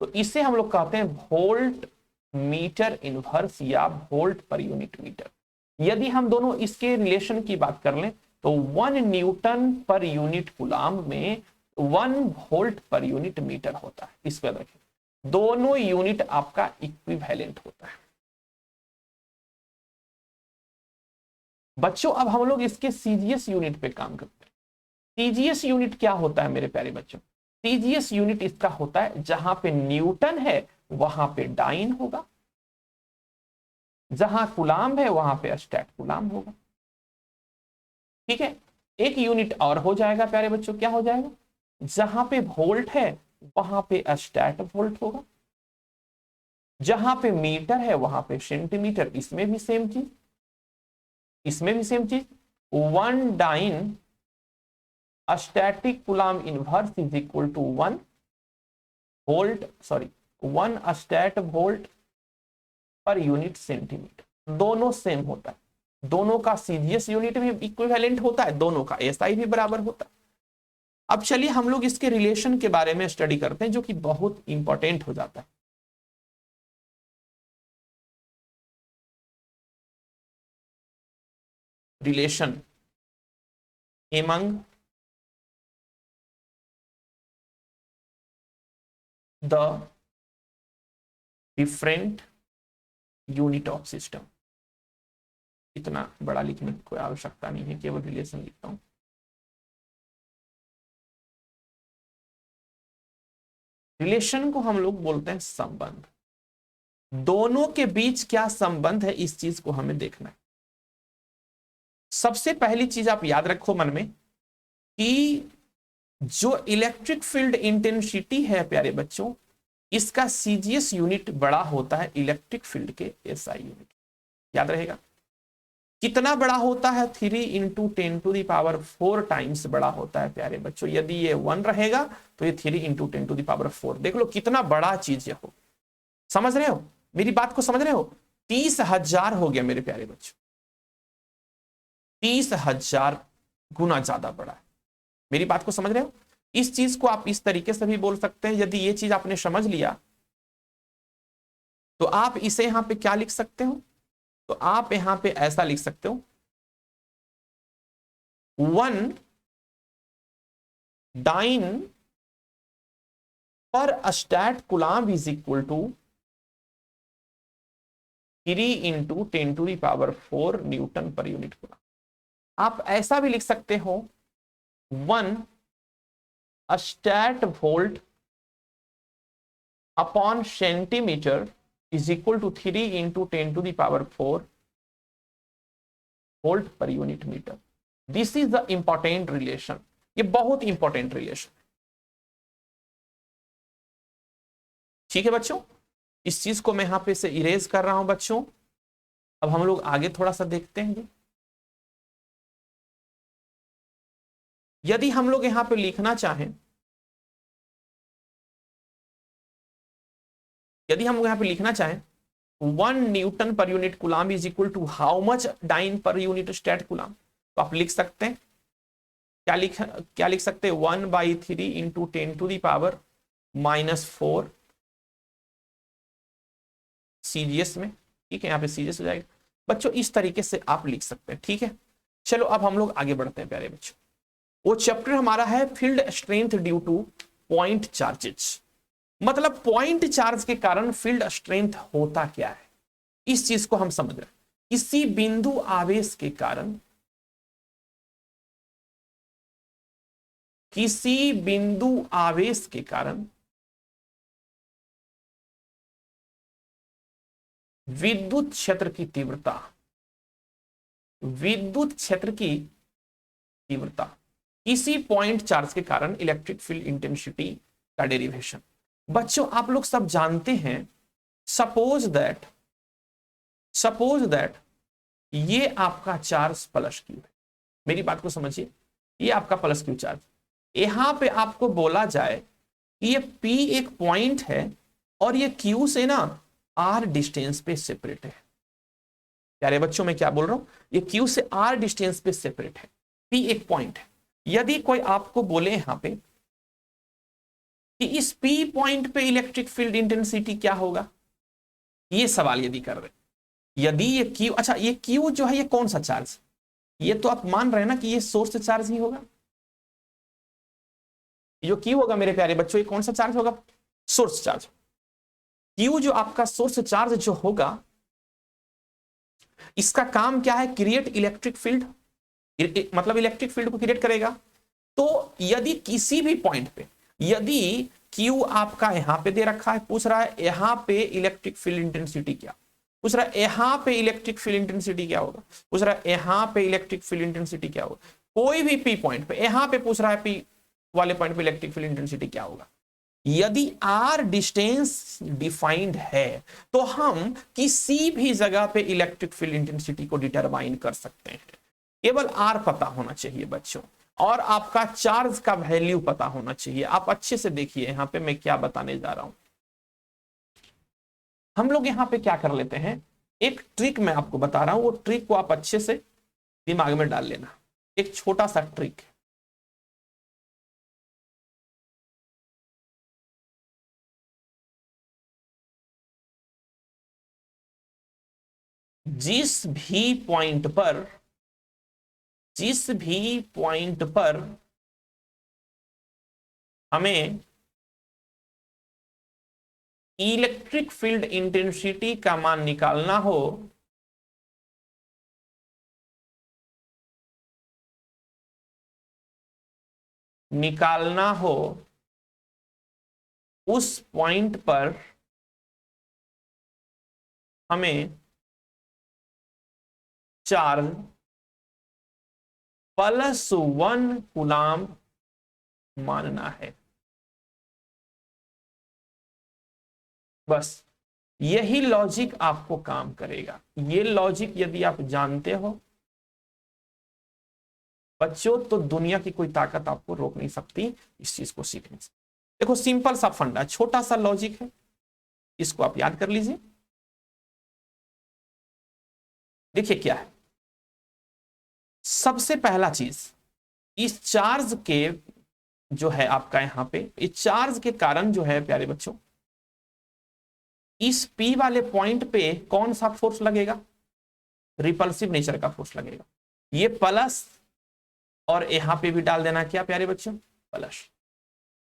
तो इसे हम लोग कहते हैं वोल्ट मीटर इनवर्स या वोल्ट पर यूनिट मीटर। यदि हम दोनों इसके रिलेशन की बात कर लें, तो 1 न्यूटन पर यूनिट कूलाम में 1 वोल्ट पर यूनिट मीटर होता है। इस पर रखें, दोनों यूनिट आपका इक्विवेलेंट होता है। बच्चों अब हम लोग इसके सीजीएस यूनिट पे काम करते हैं। सीजीएस यूनिट क्या होता है मेरे प्यारे बच्चों, सीजीएस यूनिट इसका होता है, जहां पे न्यूटन है वहां पे डाइन होगा, जहां कूलाम है वहां पे स्टैट कूलाम होगा, ठीक है। एक यूनिट और हो जाएगा प्यारे बच्चों, क्या हो जाएगा, जहां पे वोल्ट है वहां पे स्टैट वोल्ट होगा, जहां पे मीटर है वहां पे सेंटीमीटर। इसमें भी सेम चीज, इसमें भी सेम चीज, 1 dyne static coulomb inverse is equal to 1 volt, sorry 1 stat volt per unit centimetre. दोनों सेम होता है, दोनों का सीजीएस यूनिट भी इक्विवेलेंट होता है, दोनों का एसआई भी बराबर होता है। अब चलिए हम लोग इसके रिलेशन के बारे में स्टडी करते हैं, जो कि बहुत इंपॉर्टेंट हो जाता है। Relation among the different unit of system. इतना बड़ा लिखने की कोई आवश्यकता नहीं है, केवल रिलेशन लिखता हूं। रिलेशन को हम लोग बोलते हैं संबंध। दोनों के बीच क्या संबंध है, इस चीज को हमें देखना है। सबसे पहली चीज आप याद रखो मन में कि जो इलेक्ट्रिक फील्ड इंटेंसिटी है प्यारे बच्चों, इसका सीजीएस यूनिट बड़ा होता है इलेक्ट्रिक फील्ड के एसआई यूनिट। याद रहेगा, कितना बड़ा होता है? 3 इंटू 10⁴ टाइम्स बड़ा होता है प्यारे बच्चों। यदि ये 1 रहेगा तो ये 3 इंटू 10⁴। देख लो कितना बड़ा चीज ये हो। समझ रहे हो मेरी बात को? समझ रहे हो? 30,000 हो गया मेरे प्यारे बच्चों, 30,000 गुना ज्यादा बड़ा है। मेरी बात को समझ रहे हो? इस चीज को आप इस तरीके से भी बोल सकते हैं। यदि ये चीज आपने समझ लिया तो आप इसे यहां पे क्या लिख सकते हो? तो आप यहां पे ऐसा लिख सकते हो, 1 dyne per stat coulomb is equal to 3 into 10⁴ newton पर यूनिट कूलम्ब। आप ऐसा भी लिख सकते हो, 1 stat volt upon centimetre is equal to 3 into 10⁴ volt per unit metre. This is the important relation. ये बहुत इंपॉर्टेंट रिलेशन। ठीक है बच्चों, इस चीज को मैं यहां पे से इरेज कर रहा हूं बच्चों। अब हम लोग आगे थोड़ा सा देखते हैं। यदि हम लोग यहां पे लिखना चाहें, यदि हम लोग यहां पे लिखना चाहें 1 न्यूटन पर unit coulomb is equal to how much dyne per unit stat coulomb, तो आप लिख सकते हैं, क्या लिख सकते हैं? 1/3 इंटू 10⁻⁻⁴ सीजीएस में। ठीक है, यहां पे सीजीएस हो जाएगा बच्चों। इस तरीके से आप लिख सकते हैं। ठीक है, चलो अब हम लोग आगे बढ़ते हैं प्यारे बच्चों। वो चैप्टर हमारा है field strength due to point charges. मतलब पॉइंट चार्ज के कारण फील्ड स्ट्रेंथ होता क्या है, इस चीज को हम समझ रहे हैं। किसी बिंदु आवेश के कारण, किसी बिंदु आवेश के कारण विद्युत क्षेत्र की तीव्रता, विद्युत क्षेत्र की तीव्रता, किसी पॉइंट चार्ज के कारण इलेक्ट्रिक फील्ड इंटेंसिटी का डेरिवेशन। बच्चों आप लोग सब जानते हैं, सपोज दैट ये आपका चार्ज प्लस क्यू है। मेरी बात को समझिए, ये आपका प्लस क्यू चार्ज। यहां पे आपको बोला जाए कि ये P एक पॉइंट है और ये Q से ना R डिस्टेंस पे सेपरेट है। प्यारे बच्चों मैं क्या बोल रहा हूं, ये Q से R डिस्टेंस पे सेपरेट है, P एक पॉइंट है। यदि कोई आपको बोले यहां पे कि इस P पॉइंट पे इलेक्ट्रिक फील्ड इंटेंसिटी क्या होगा, ये सवाल यदि कर रहे, यदि ये Q, अच्छा ये Q जो है ये कौन सा चार्ज, ये तो आप मान रहे हैं ना कि ये सोर्स चार्ज ही होगा। जो Q होगा मेरे प्यारे बच्चों, ये कौन सा चार्ज होगा? Source charge. Q जो आपका सोर्स चार्ज जो होगा, इसका काम क्या है? क्रिएट इलेक्ट्रिक फील्ड, मतलब इलेक्ट्रिक फील्ड को क्रिएट करेगा। तो यदि किसी भी पॉइंट पे, यदि Q आपका यहां पे दे रखा है, पूछ रहा है यहां पे इलेक्ट्रिक फील्ड इंटेंसिटी क्या, पूछ रहा है यहां पे इलेक्ट्रिक फील्ड इंटेंसिटी क्या होगा, पूछ रहा है यहां पे इलेक्ट्रिक फील्ड इंटेंसिटी क्या होगा, कोई भी P पॉइंट पे, यहां पे पूछ रहा है P वाले पॉइंट पे इलेक्ट्रिक फील्ड इंटेंसिटी क्या होगा। यदि R डिस्टेंस डिफाइंड है तो हम किसी भी जगह पे इलेक्ट्रिक फील्ड इंटेंसिटी को डिटरमाइन कर सकते हैं। केवल R पता होना चाहिए बच्चों, और आपका चार्ज का वैल्यू पता होना चाहिए। आप अच्छे से देखिए यहां पे मैं क्या बताने जा रहा हूं। हम लोग यहां पे क्या कर लेते हैं, एक ट्रिक मैं आपको बता रहा हूं, वो ट्रिक को आप अच्छे से दिमाग में डाल लेना। एक छोटा सा ट्रिक, जिस भी पॉइंट पर हमें इलेक्ट्रिक फील्ड इंटेंसिटी का मान निकालना हो, उस पॉइंट पर हमें चार्ज +1 कूलम्ब मानना है। बस यही लॉजिक आपको काम करेगा। ये लॉजिक यदि आप जानते हो बच्चों तो दुनिया की कोई ताकत आपको रोक नहीं सकती इस चीज को सीखने से। देखो सिंपल सा फंडा, छोटा सा लॉजिक है, इसको आप याद कर लीजिए। देखिए क्या है, सबसे पहला चीज, इस चार्ज के जो है आपका यहां पे, इस चार्ज के कारण जो है प्यारे बच्चों, इस P वाले पॉइंट पे कौन सा फोर्स लगेगा, रिपल्सिव नेचर का फोर्स लगेगा। ये प्लस और यहां पे भी डाल देना क्या प्यारे बच्चों, प्लस।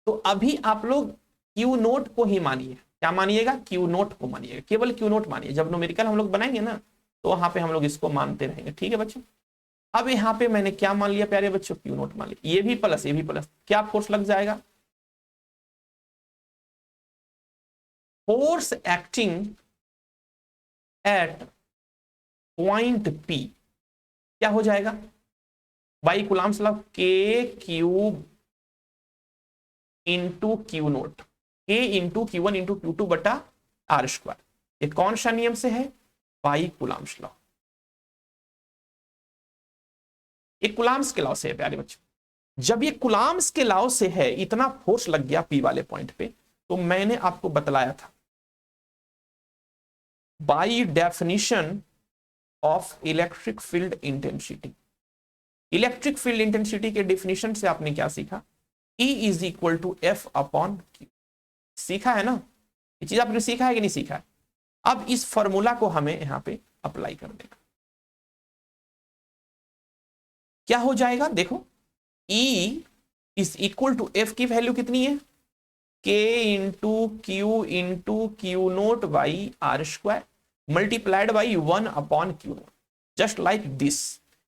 तो अभी आप लोग क्यू नोट को ही मानिए, क्या मानिएगा, क्यू नोट को मानिएगा, केवल क्यू नोट मानिए। जब न्यूमेरिकल हम लोग बनाएंगे ना तो वहां पे हम लोग इसको मानते रहेंगे, ठीक है बच्चों। अब यहां पे मैंने क्या मान लिया प्यारे बच्चों, क्यू नोट मान लिया, ये भी प्लस ये भी प्लस, क्या फोर्स लग जाएगा, force acting at point P क्या हो जाएगा, बाई कूलम्ब्स लॉ, के क्यूब इंटू क्यू नोट, के इंटू Q1 इंटू Q2 बटा आर स्क्वायर। ये कौन सा नियम से है, बाई कूलम्ब्स लॉ, ये कूलम्ब्स के लॉ से है प्यारे बच्चों। जब ये कूलम्ब्स के लॉ से है, इतना फोर्स लग गया P वाले पॉइंट पे, तो मैंने आपको बतलाया था by definition of electric field intensity. Electric field intensity के डेफिनेशन से आपने क्या सीखा, E is equal to F upon q, सीखा है ना, ये चीज आपने सीखा है कि नहीं सीखा है। अब इस फॉर्मूला को हमें यहां पे अप्लाई कर देगा, क्या हो जाएगा, देखो E is equal to F की वैल्यू कितनी है, k into q naught by r square multiplied by 1 upon q naught, just like this.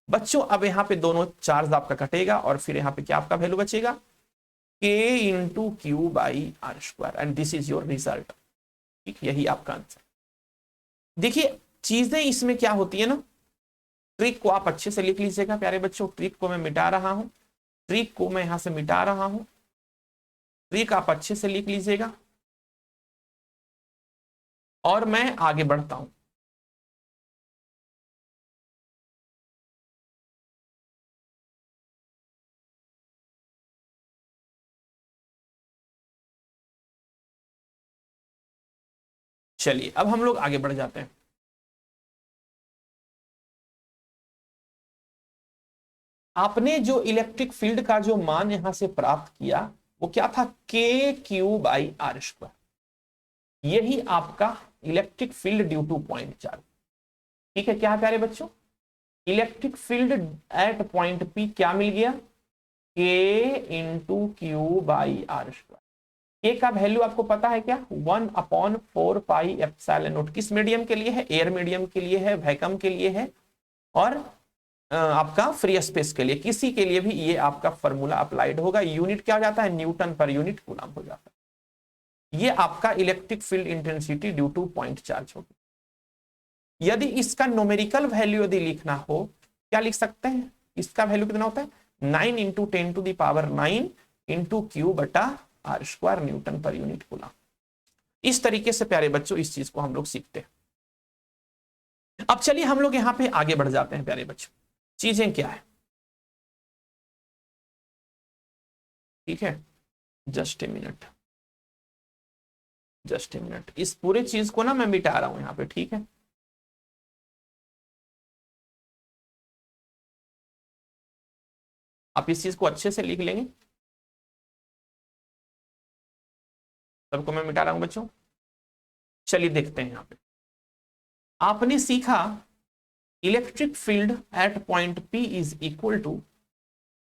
बच्चों अब यहां पे दोनों चार्ज आपका कटेगा और फिर यहां पे क्या आपका वैल्यू बचेगा, k into q by r square, and this is your result. ठीक, यही आपका आंसर। देखिए चीजें इसमें क्या होती है ना, ट्रिक को आप अच्छे से लिख लीजिएगा प्यारे बच्चों। ट्रिक को मैं मिटा रहा हूं, ट्रिक को मैं यहां से मिटा रहा हूं, ट्रिक आप अच्छे से लिख लीजिएगा और मैं आगे बढ़ता हूं। चलिए अब हम लोग आगे बढ़ जाते हैं। आपने जो इलेक्ट्रिक फील्ड का जो मान यहां से प्राप्त किया वो क्या था, के क्यू बाई आर स्क्वायर, यही आपका electric field due to point charge. ठीक है, क्या है प्यारे बच्चों, electric field at point P क्या मिल गया, k into q by r square. K का वैल्यू आपको पता है क्या, 1 अपॉन 4 पाई एप्सिलॉन नॉट। किस मीडियम के लिए है, एयर मीडियम के लिए है, वैक्यूम के लिए है, और आपका फ्री स्पेस के लिए, किसी के लिए भी ये आपका फॉर्मूला अप्लाइड होगा। यूनिट क्या हो जाता है, न्यूटन पर यूनिट कूलम्ब हो जाता है। ये आपका electric field intensity due to point charge होगी। यदि इसका न्यूमेरिकल वैल्यू यदि लिखना हो, क्या लिख सकते हैं, इसका वैल्यू कितना होता है, 9 into 10 to the power 9 into q बटा आर स्क्वायर न्यूटन पर यूनिट कूलम्ब। इस तरीके से प्यारे बच्चों इस चीज को हम लोग सीखते हैं। अब चलिए हम लोग यहां पे आगे बढ़ जाते हैं प्यारे बच्चों, चीजें क्या है। ठीक है, just a minute, just a minute, इस पूरे चीज को ना मैं मिटा रहा हूं यहां पे। ठीक है, आप इस चीज को अच्छे से लिख लेंगे, सबको मैं मिटा रहा हूं बच्चों। चलिए देखते हैं यहां पे, आपने सीखा electric field at point P is equal to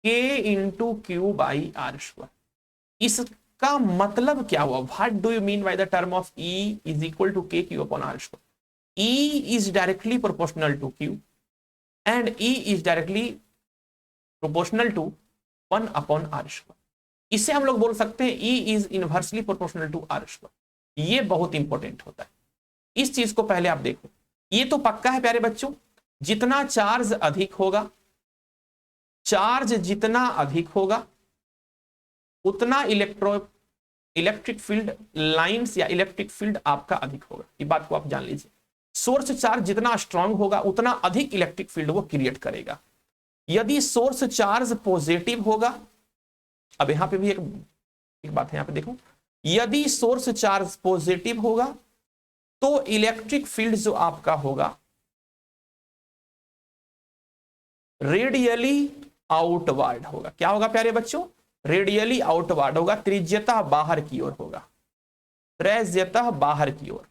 k into q by r square. इसका मतलब क्या हुआ, what do you mean by the term of E is equal to k q upon r square. E is directly proportional to Q and E is directly proportional to 1 upon r square. इसे हम लोग बोल सकते हैं E is inversely proportional to r square. ये बहुत important होता है, इस चीज को पहले आप देखो। ये तो पक्का है प्यारे बच्चों, जितना चार्ज अधिक होगा, चार्ज जितना अधिक होगा उतना इलेक्ट्रिक फील्ड लाइंस या इलेक्ट्रिक फील्ड आपका अधिक होगा। ये बात को आप जान लीजिए। सोर्स चार्ज जितना स्ट्रांग होगा उतना अधिक इलेक्ट्रिक फील्ड वो क्रिएट करेगा। यदि सोर्स चार्ज पॉजिटिव होगा, अब यहां पे भी एक बात है, यहां पे देखो, यदि सोर्स चार्ज पॉजिटिव होगा तो इलेक्ट्रिक फील्ड जो आपका होगा रेडियली आउटवर्ड होगा। क्या होगा प्यारे बच्चों? रेडियली आउटवर्ड होगा, त्रिज्यतः बाहर की ओर होगा, त्रिज्यतः बाहर की ओर।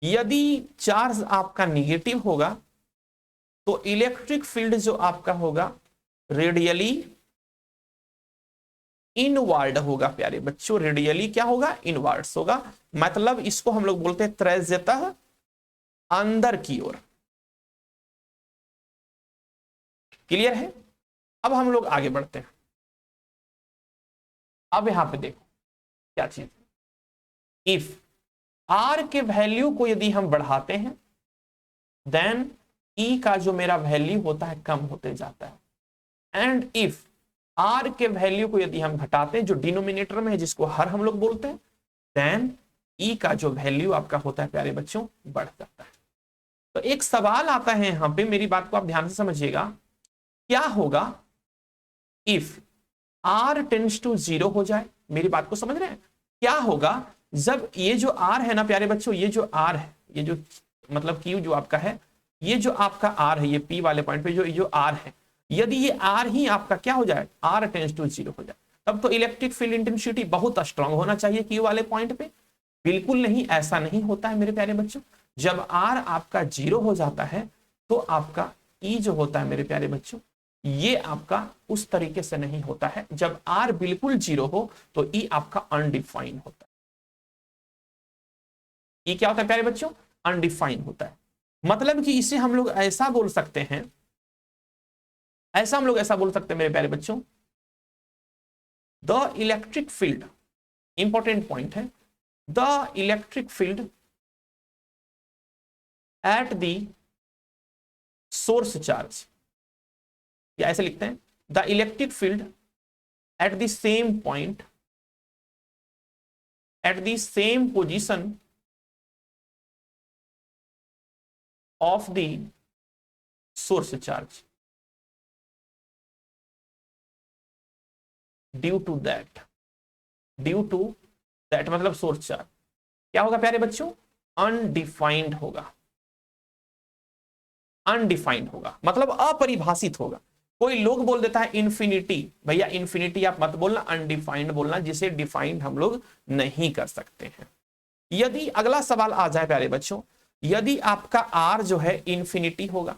यदि चार्ज आपका निगेटिव होगा तो इलेक्ट्रिक फील्ड जो आपका होगा रेडियली इनवर्ड होगा प्यारे बच्चों। रेडियली क्या होगा? इनवर्ड्स होगा। मतलब इसको हम लोग बोलते हैं त्रिज्यतः अंदर की ओर। क्लियर है? अब हम लोग आगे बढ़ते हैं। अब यहां पे देखो क्या चीज, इफ आर के वैल्यू को यदि हम बढ़ाते हैं देन ई का जो मेरा वैल्यू होता है कम होते जाता है। एंड इफ आर के वैल्यू को यदि हम घटाते हैं, जो डिनोमिनेटर में है जिसको हर हम लोग बोलते हैं, देन ई का जो वैल्यू आपका होता है प्यारे बच्चों बढ़ जाता है। तो एक सवाल आता है यहां पे, मेरी बात को आप ध्यान से समझिएगा, क्या होगा इफ आर टेंड्स टू 0 हो जाए? मेरी बात को समझ रहे हैं? क्या होगा जब ये जो आर है ना प्यारे बच्चों, ये जो आर है, ये जो मतलब क्यू जो आपका है, ये जो आपका आर है, ये पी वाले पॉइंट पे जो आर है, यदि ये आर ही आपका क्या हो जाए, आर टेंड्स टू 0 हो जाए, तब तो इलेक्ट्रिक फील्ड इंटेंसिटी बहुत स्ट्रांग होना चाहिए क्यू वाले पॉइंट पे। बिल्कुल नहीं, ऐसा नहीं होता है मेरे प्यारे बच्चों। जब आर आपका 0 हो जाता है तो आपका ई जो होता है मेरे प्यारे बच्चों, ये आपका उस तरीके से नहीं होता है। जब आर बिल्कुल 0 हो तो ई आपका अनडिफाइंड होता है। ई क्या होता है प्यारे बच्चों? अनडिफाइंड होता है। मतलब कि इसे हम लोग ऐसा बोल सकते हैं, ऐसा बोल सकते हैं मेरे प्यारे बच्चों, the electric field, important point है, the electric field at the source charge, या ऐसे लिखते हैं, the electric field at the same point, at the same position of the source charge due to that, due to that मतलब source charge क्या होगा प्यारे बच्चों? अनडिफाइंड होगा। अनडिफाइंड होगा मतलब अपरिभाषित होगा। कोई लोग बोल देता है इन्फिनिटी, भैया इन्फिनिटी आप मत बोलना, अनडिफाइंड बोलना, जिसे डिफाइंड हम लोग नहीं कर सकते हैं। यदि अगला सवाल आ जाए प्यारे बच्चों, यदि आपका आर जो है इन्फिनिटी होगा,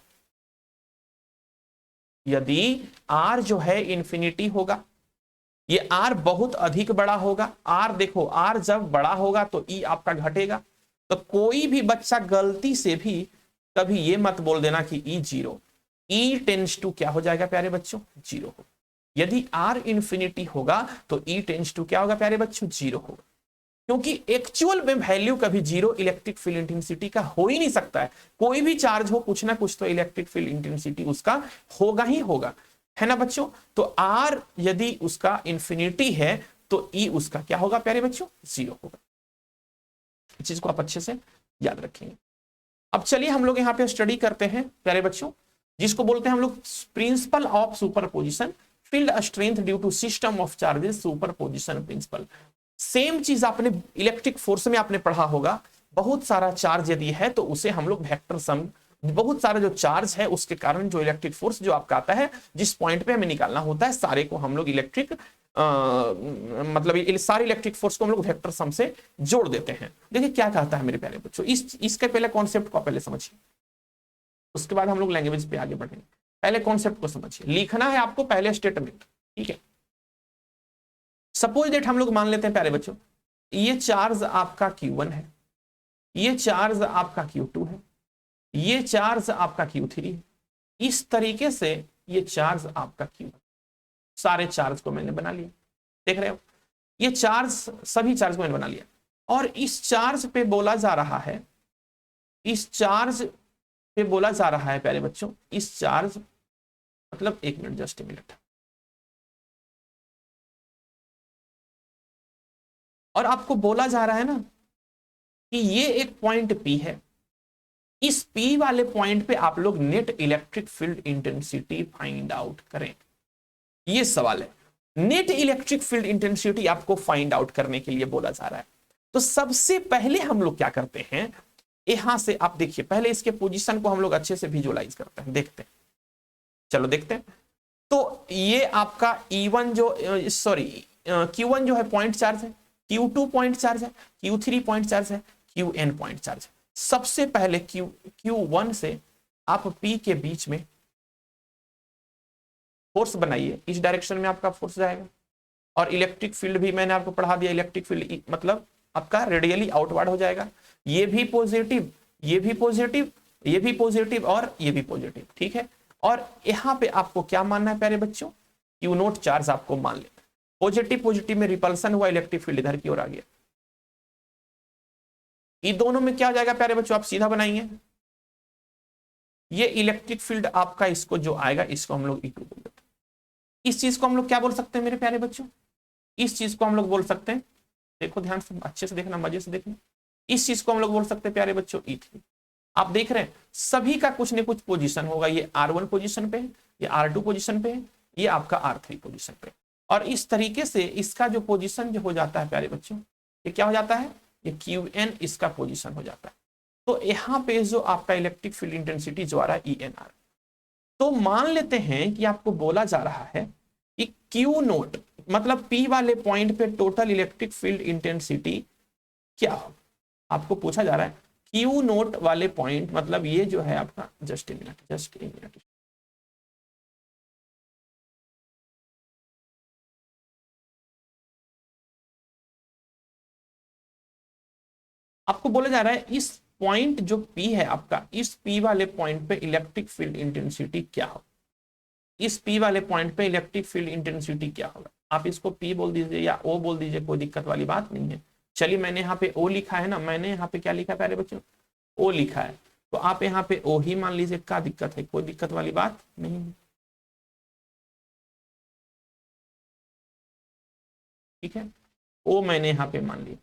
यदि आर जो है इन्फिनिटी होगा, ये आर बहुत अधिक बड़ा होगा, आर देखो आर जब बड़ा होगा तो ई आपका घटेगा। तो कोई भी बच्चा गलती से भी कभी ये मत बोल देना कि ई 0, ई टेंस टू क्या हो जाएगा प्यारे बच्चों? 0 होगा। यदि आर इन्फिनिटी होगा तो ई टेंस टू क्या होगा प्यारे बच्चों? 0 होगा। क्योंकि एक्चुअल में वैल्यू कभी 0 इलेक्ट्रिक फील्ड इंटेंसिटी का हो ही नहीं सकता है। कोई भी चार्ज हो, कुछ ना कुछ तो इलेक्ट्रिक फील्ड इंटेंसिटी उसका होगा ही होगा, है ना बच्चों? तो आर यदि उसका इन्फिनिटी है तो ई उसका क्या होगा प्यारे बच्चों? 0 होगा। इस चीज को आप अच्छे से याद रखेंगे। अब चलिए हम लोग यहाँ पे स्टडी करते हैं प्यारे बच्चों, जिसको बोलते हैं हम लोग principle of superposition, field strength due to system of charges, superposition principle. Same चीज आपने इलेक्ट्रिक फोर्स में आपने पढ़ा होगा। बहुत सारा चार्ज यदि है तो उसे हम लोग वेक्टर सम, बहुत सारा जो चार्ज है उसके कारण जो इलेक्ट्रिक फोर्स जो आपका आता है, जिस पॉइंट पे हमें निकालना होता है, सारे को हम लोग इलेक्ट्रिक मतलब सारे इलेक्ट्रिक फोर्स को हम लोग वेक्टर सम से जोड़ देते हैं। देखिए क्या कहता है मेरे प्यारे बच्चों, इसके पहले कॉन्सेप्ट को पहले समझिए, उसके बाद हम लोग लैंग्वेज पे आगे बढ़ेंगे। पहले कॉन्सेप्ट को समझिए, लिखना है आपको पहले स्टेटमेंट, ठीक है? सपोज दैट हम लोग मान लेते हैं प्यारे बच्चों, ये चार्ज आपका Q1 है, ये चार्ज आपका Q2 है, ये चार्ज आपका Q3 है। इस तरीके से ये चार्ज आपका Q1, सारे चार्ज को मैंने बना लिया, देख रहे हो? ये चार्ज, सभी चार्ज को मैंने बना लिया। और इस चार्ज पे बोला जा रहा है, इस चार्ज पे बोला जा रहा है प्यारे बच्चों, इस चार्ज मतलब एक मिनट, जस्ट ए मिनट। और आपको बोला जा रहा है ना कि ये एक पॉइंट P है, इस P वाले पॉइंट पे आप लोग net electric field intensity find out करें। ये सवाल है, नेट इलेक्ट्रिक फील्ड इंटेंसिटी आपको फाइंड आउट करने के लिए बोला जा रहा है। तो सबसे पहले हम लोग क्या करते हैं, यहां से आप देखिए, पहले इसके पोजीशन को हम लोग अच्छे से विजुअलाइज करते हैं, देखते हैं, चलो देखते हैं। तो ये आपका E1 जो सॉरी Q1 जो है पॉइंट चार्ज है, Q2 पॉइंट चार्ज है, Q3 पॉइंट चार्ज है, Qn पॉइंट चार्ज है। सबसे पहले Q1 से आप P के बीच में फोर्स बनाइए, इस डायरेक्शन में आपका फोर्स जाएगा। और इलेक्ट्रिक फील्ड भी मैंने आपको पढ़ा दिया, इलेक्ट्रिक फील्ड मतलब आपका रेडियली आउटवर्ड हो जाएगा। ये भी पॉजिटिव, ये भी पॉजिटिव, ये भी पॉजिटिव और ये भी पॉजिटिव, ठीक है। और यहां पे आपको क्या मानना है प्यारे बच्चों, Q नोट चार्ज आपको मान लेना है। पॉजिटिव पॉजिटिव में रिपल्सन हुआ, इलेक्ट्रिक फील्ड इधर की ओर आ गया। ये दोनों में क्या हो जाएगा प्यारे बच्चों, आप सीधा बनाएंगे, ये इलेक्ट्रिक फील्ड आपका इसको जो आएगा इसको हम लोग E2 बोल देते हैं। इस चीज को हम लोग क्या बोल सकते हैं मेरे प्यारे बच्चों, इस चीज को हम लोग बोल सकते हैं, देखो ध्यान से अच्छे से देखना, मजे से देखना, इस चीज को हम लोग बोल सकते हैं प्यारे बच्चों E3। आप देख रहे हैं सभी का कुछ न कुछ पोजीशन होगा, ये R1 पोजीशन पे है, ये R2 पोजीशन पे है, ये आपका R3 पोजीशन पे। और इस तरीके से इसका जो पोजीशन जो हो जाता है प्यारे बच्चों, ये क्या हो जाता है, ये Qn इसका पोजीशन हो जाता है। तो यहां पे जो आपका इलेक्ट्रिक फील्ड इंटेंसिटी जो आ रहा है ENR, तो मान लेते हैं कि आपको बोला जा रहा है कि Q नोट मतलब P वाले पॉइंट पे टोटल इलेक्ट्रिक फील्ड इंटेंसिटी क्या हो, आपको पूछा जा रहा है Q नोट वाले पॉइंट मतलब ये जो है आपका, जस्ट ए मिनट, आपको बोला जा रहा है इस पॉइंट जो P है आपका, इस P वाले पॉइंट पे इलेक्ट्रिक फील्ड इंटेंसिटी क्या हो, इस P वाले पॉइंट पे इलेक्ट्रिक फील्ड इंटेंसिटी क्या होगा। आप इसको P बोल दीजिए या O बोल दीजिए, कोई दिक्कत वाली बात नहीं है। चलिए मैंने यहाँ पे O लिखा है ना, मैंने यहाँ पे क्या लिखा है प्यारे बच्चों, O लिखा है, तो आप यहाँ पे O ही मान लीजिए, क्या दिक्कत है, कोई दिक्कत वाली बात नहीं है, ठीक है। O मैंने यहाँ पे मान लिया।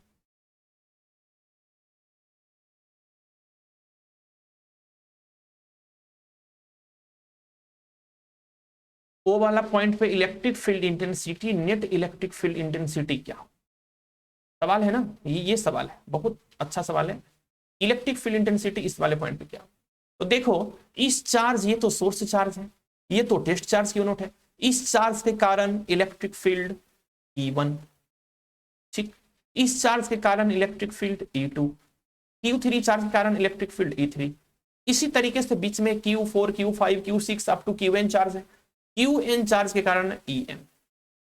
O वाला पॉइंट पे electric field intensity, net electric field intensity क्या हो, सवाल है ना, ये सवाल है, बहुत अच्छा सवाल है। इलेक्ट्रिक फील्ड इंटेंसिटी इस वाले पॉइंट पे क्या हो, तो देखो इस चार्ज, ये तो सोर्स चार्ज है, ये तो टेस्ट चार्ज Q नोट है, इस चार्ज के कारण इलेक्ट्रिक फील्ड E1, ठीक, इस चार्ज के कारण electric field E2, Q3 charge के कारण इलेक्ट्रिक फील्ड E3। इसी तरीके से बीच में Q4, Q5, Q6 up to Qn charge है, Qn चार्ज के कारण En।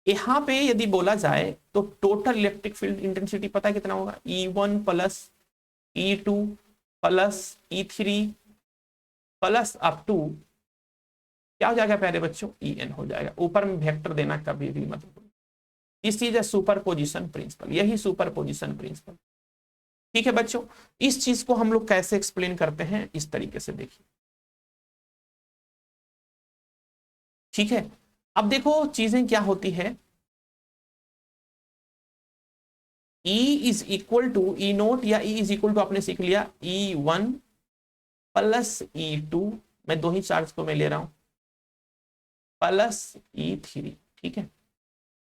यहां पे यदि बोला जाए तो टोटल इलेक्ट्रिक फील्ड इंटेंसिटी पता है कितना होगा, E1 plus E2 plus E3 plus up to क्या हो जाएगा प्यारे बच्चों, En हो जाएगा। ऊपर में वेक्टर देना कभी भी मत भूलिए, इस चीज है सुपर पोजिशन प्रिंसिपल, यही सुपर पोजिशन प्रिंसिपल, ठीक है बच्चों। इस चीज को हम लोग कैसे एक्सप्लेन करते हैं, इस तरीके से देखिए, ठीक है। अब देखो चीजें क्या होती है, E is equal to E naught या E इज इक्वल टू आपने सीख लिया E1 प्लस E2, मैं दो ही चार्ज को मैं ले रहा हूं, प्लस E3, ठीक है।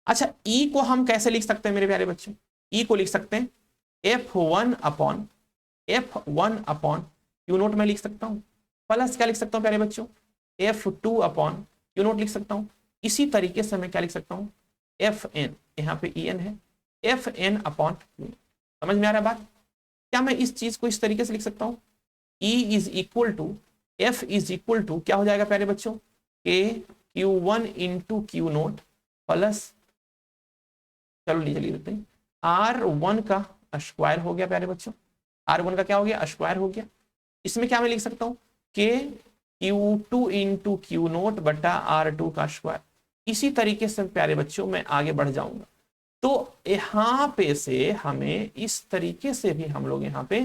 अच्छा E को हम कैसे लिख सकते हैं मेरे प्यारे बच्चों, E को लिख सकते हैं F1 अपॉन Q नोट में लिख सकता हूं, प्लस क्या लिख सकता हूं प्यारे बच्चों, F2 अपॉन Q नोट लिख सकता हूं। इसी तरीके से मैं क्या लिख सकता हूं, Fn, यहाँ पे En है, Fn अपॉन Q। समझ में आ रहा है बात, क्या मैं इस चीज को इस तरीके से लिख सकता हूं, E is equal to F is equal to क्या हो जाएगा प्यारे बच्चों, Q1 into Q note plus, चलो लीजिए लेते हैं, R1 का स्क्वायर हो गया प्यारे बच्चों, R1 का क्या हो गया, स्क्वायर हो गया। इसमें क्या मैं लिख सकता हूं, के Q2 इंटू Q नोट बटा R2 का स्क्वायर। इसी तरीके से प्यारे बच्चों मैं आगे बढ़ जाऊंगा, तो यहां पे से हमें इस तरीके से भी हम लोग यहाँ पे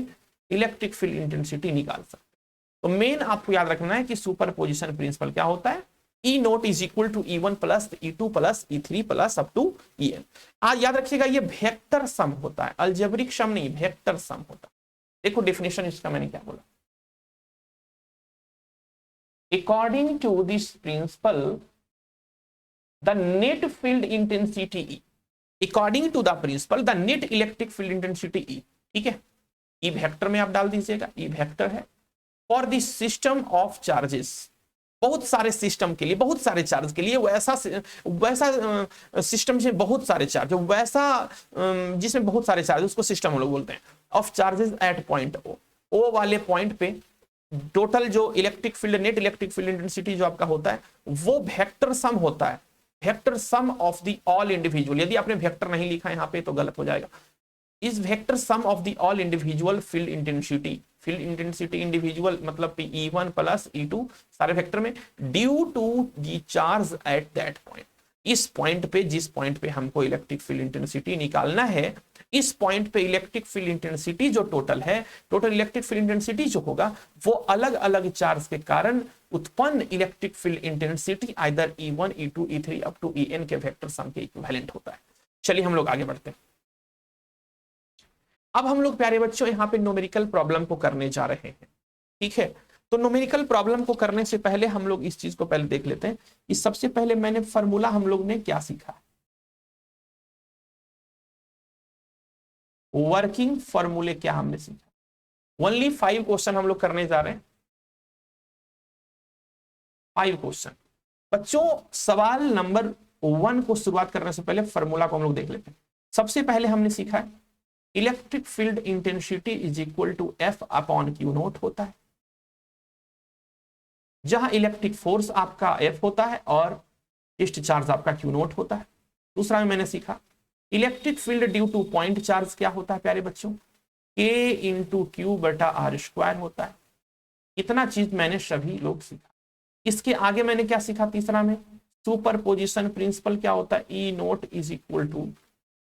इलेक्ट्रिक फील्ड इंटेंसिटी निकाल सकते हैं। तो मेन आपको याद रखना है कि सुपर पोजिशन प्रिंसिपल क्या होता है, E naught is equal to E1 plus E2 plus E3 plus up to En। आज याद रखिएगा ये वेक्टर सम होता है, अलजेब्रिक सम नहीं, वेक्टर सम होता है। देखो डेफिनेशन इसका मैंने क्या बोला, According to this principle, the net field intensity E. According to the principle, the net electric field intensity E. ठीक है, E वेक्टर में आप डाल दीजिएगा, E वेक्टर है for the system of charges, बहुत सारे सिस्टम के लिए, बहुत सारे चार्ज के लिए, वैसा सिस्टम से बहुत सारे चार्ज, वैसा जिसमें बहुत सारे चार्ज, उसको सिस्टम हम लोग बोलते हैं, of charges at point O वाले पॉइंट पे टोटल जो electric field, net electric field intensity जो आपका होता है वो वेक्टर सम होता है, vector sum of the all individual. यदि आपने वेक्टर नहीं लिखा यहां पे तो गलत हो जाएगा। Is vector sum of the all individual field intensity, field intensity individual मतलब E1 प्लस E2 सारे वेक्टर में, due to the charge at that point. इस पॉइंट पे, जिस पॉइंट पे हमको इलेक्ट्रिक फील्ड इंटेंसिटी निकालना है, इस पॉइंट पे इलेक्ट्रिक फील्ड इंटेंसिटी जो टोटल है, टोटल इलेक्ट्रिक फील्ड इंटेंसिटी जो होगा वो अलग अलग चार्ज के कारण उत्पन्न electric field intensity either E1, E2, E3 up to En के वेक्टर सम के इक्विवेलेंट होता है। चलिए हम लोग आगे बढ़ते हैं। अब हम लोग प्यारे बच्चों यहाँ पे न्यूमेरिकल प्रॉब्लम को करने जा रहे हैं, ठीक है। तो न्यूमेरिकल प्रॉब्लम को करने से पहले हम लोग इस चीज को पहले देख लेते हैं। इस सबसे पहले मैंने फॉर्मूला हम लोग ने क्या सीखा, वर्किंग फॉर्मूले क्या हमने सीखा। ओनली 5 क्वेश्चन हम लोग करने जा रहे हैं, 5 क्वेश्चन। बच्चों सवाल नंबर 1 को शुरुआत करने से पहले फॉर्मूला को हम लोग देख लेते हैं। सबसे पहले हमने सीखा है electric field intensity is equal to F upon Q naught होता है, जहां इलेक्ट्रिक फोर्स आपका F होता है और टेस्ट चार्ज आपका Q नोट होता है। दूसरा में मैंने सीखा electric field due to point charge क्या होता है प्यारे बच्चों, K इंटू क्यू बटा R स्क्वायर होता है। इतना चीज मैंने सभी लोग सीखा। इसके आगे मैंने क्या सीखा, तीसरा में सुपरपोजिशन प्रिंसिपल क्या होता है, E naught is equal to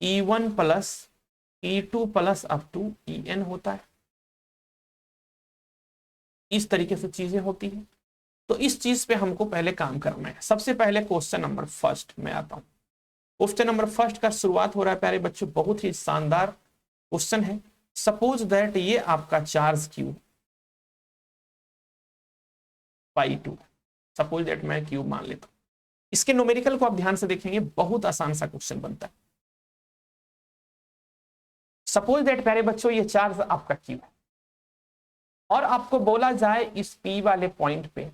E1 plus E2 plus up to En होता है। इस तरीके से चीजें होती हैं। तो इस चीज पे हमको पहले काम करना है। सबसे पहले क्वेश्चन नंबर फर्स्ट में आता हूं। क्वेश्चन नंबर फर्स्ट का शुरुआत हो रहा है प्यारे बच्चों, बहुत ही शानदार क्वेश्चन है। सपोज दैट ये आपका charge Q by 2, suppose that मैं Q मान लेता हूं। इसके न्यूमेरिकल को आप ध्यान से देखेंगे, बहुत आसान सा क्वेश्चन बनता है। सपोज दैट प्यारे बच्चों ये चार्ज आपका Q है और आपको बोला जाए इस P वाले पॉइंट पे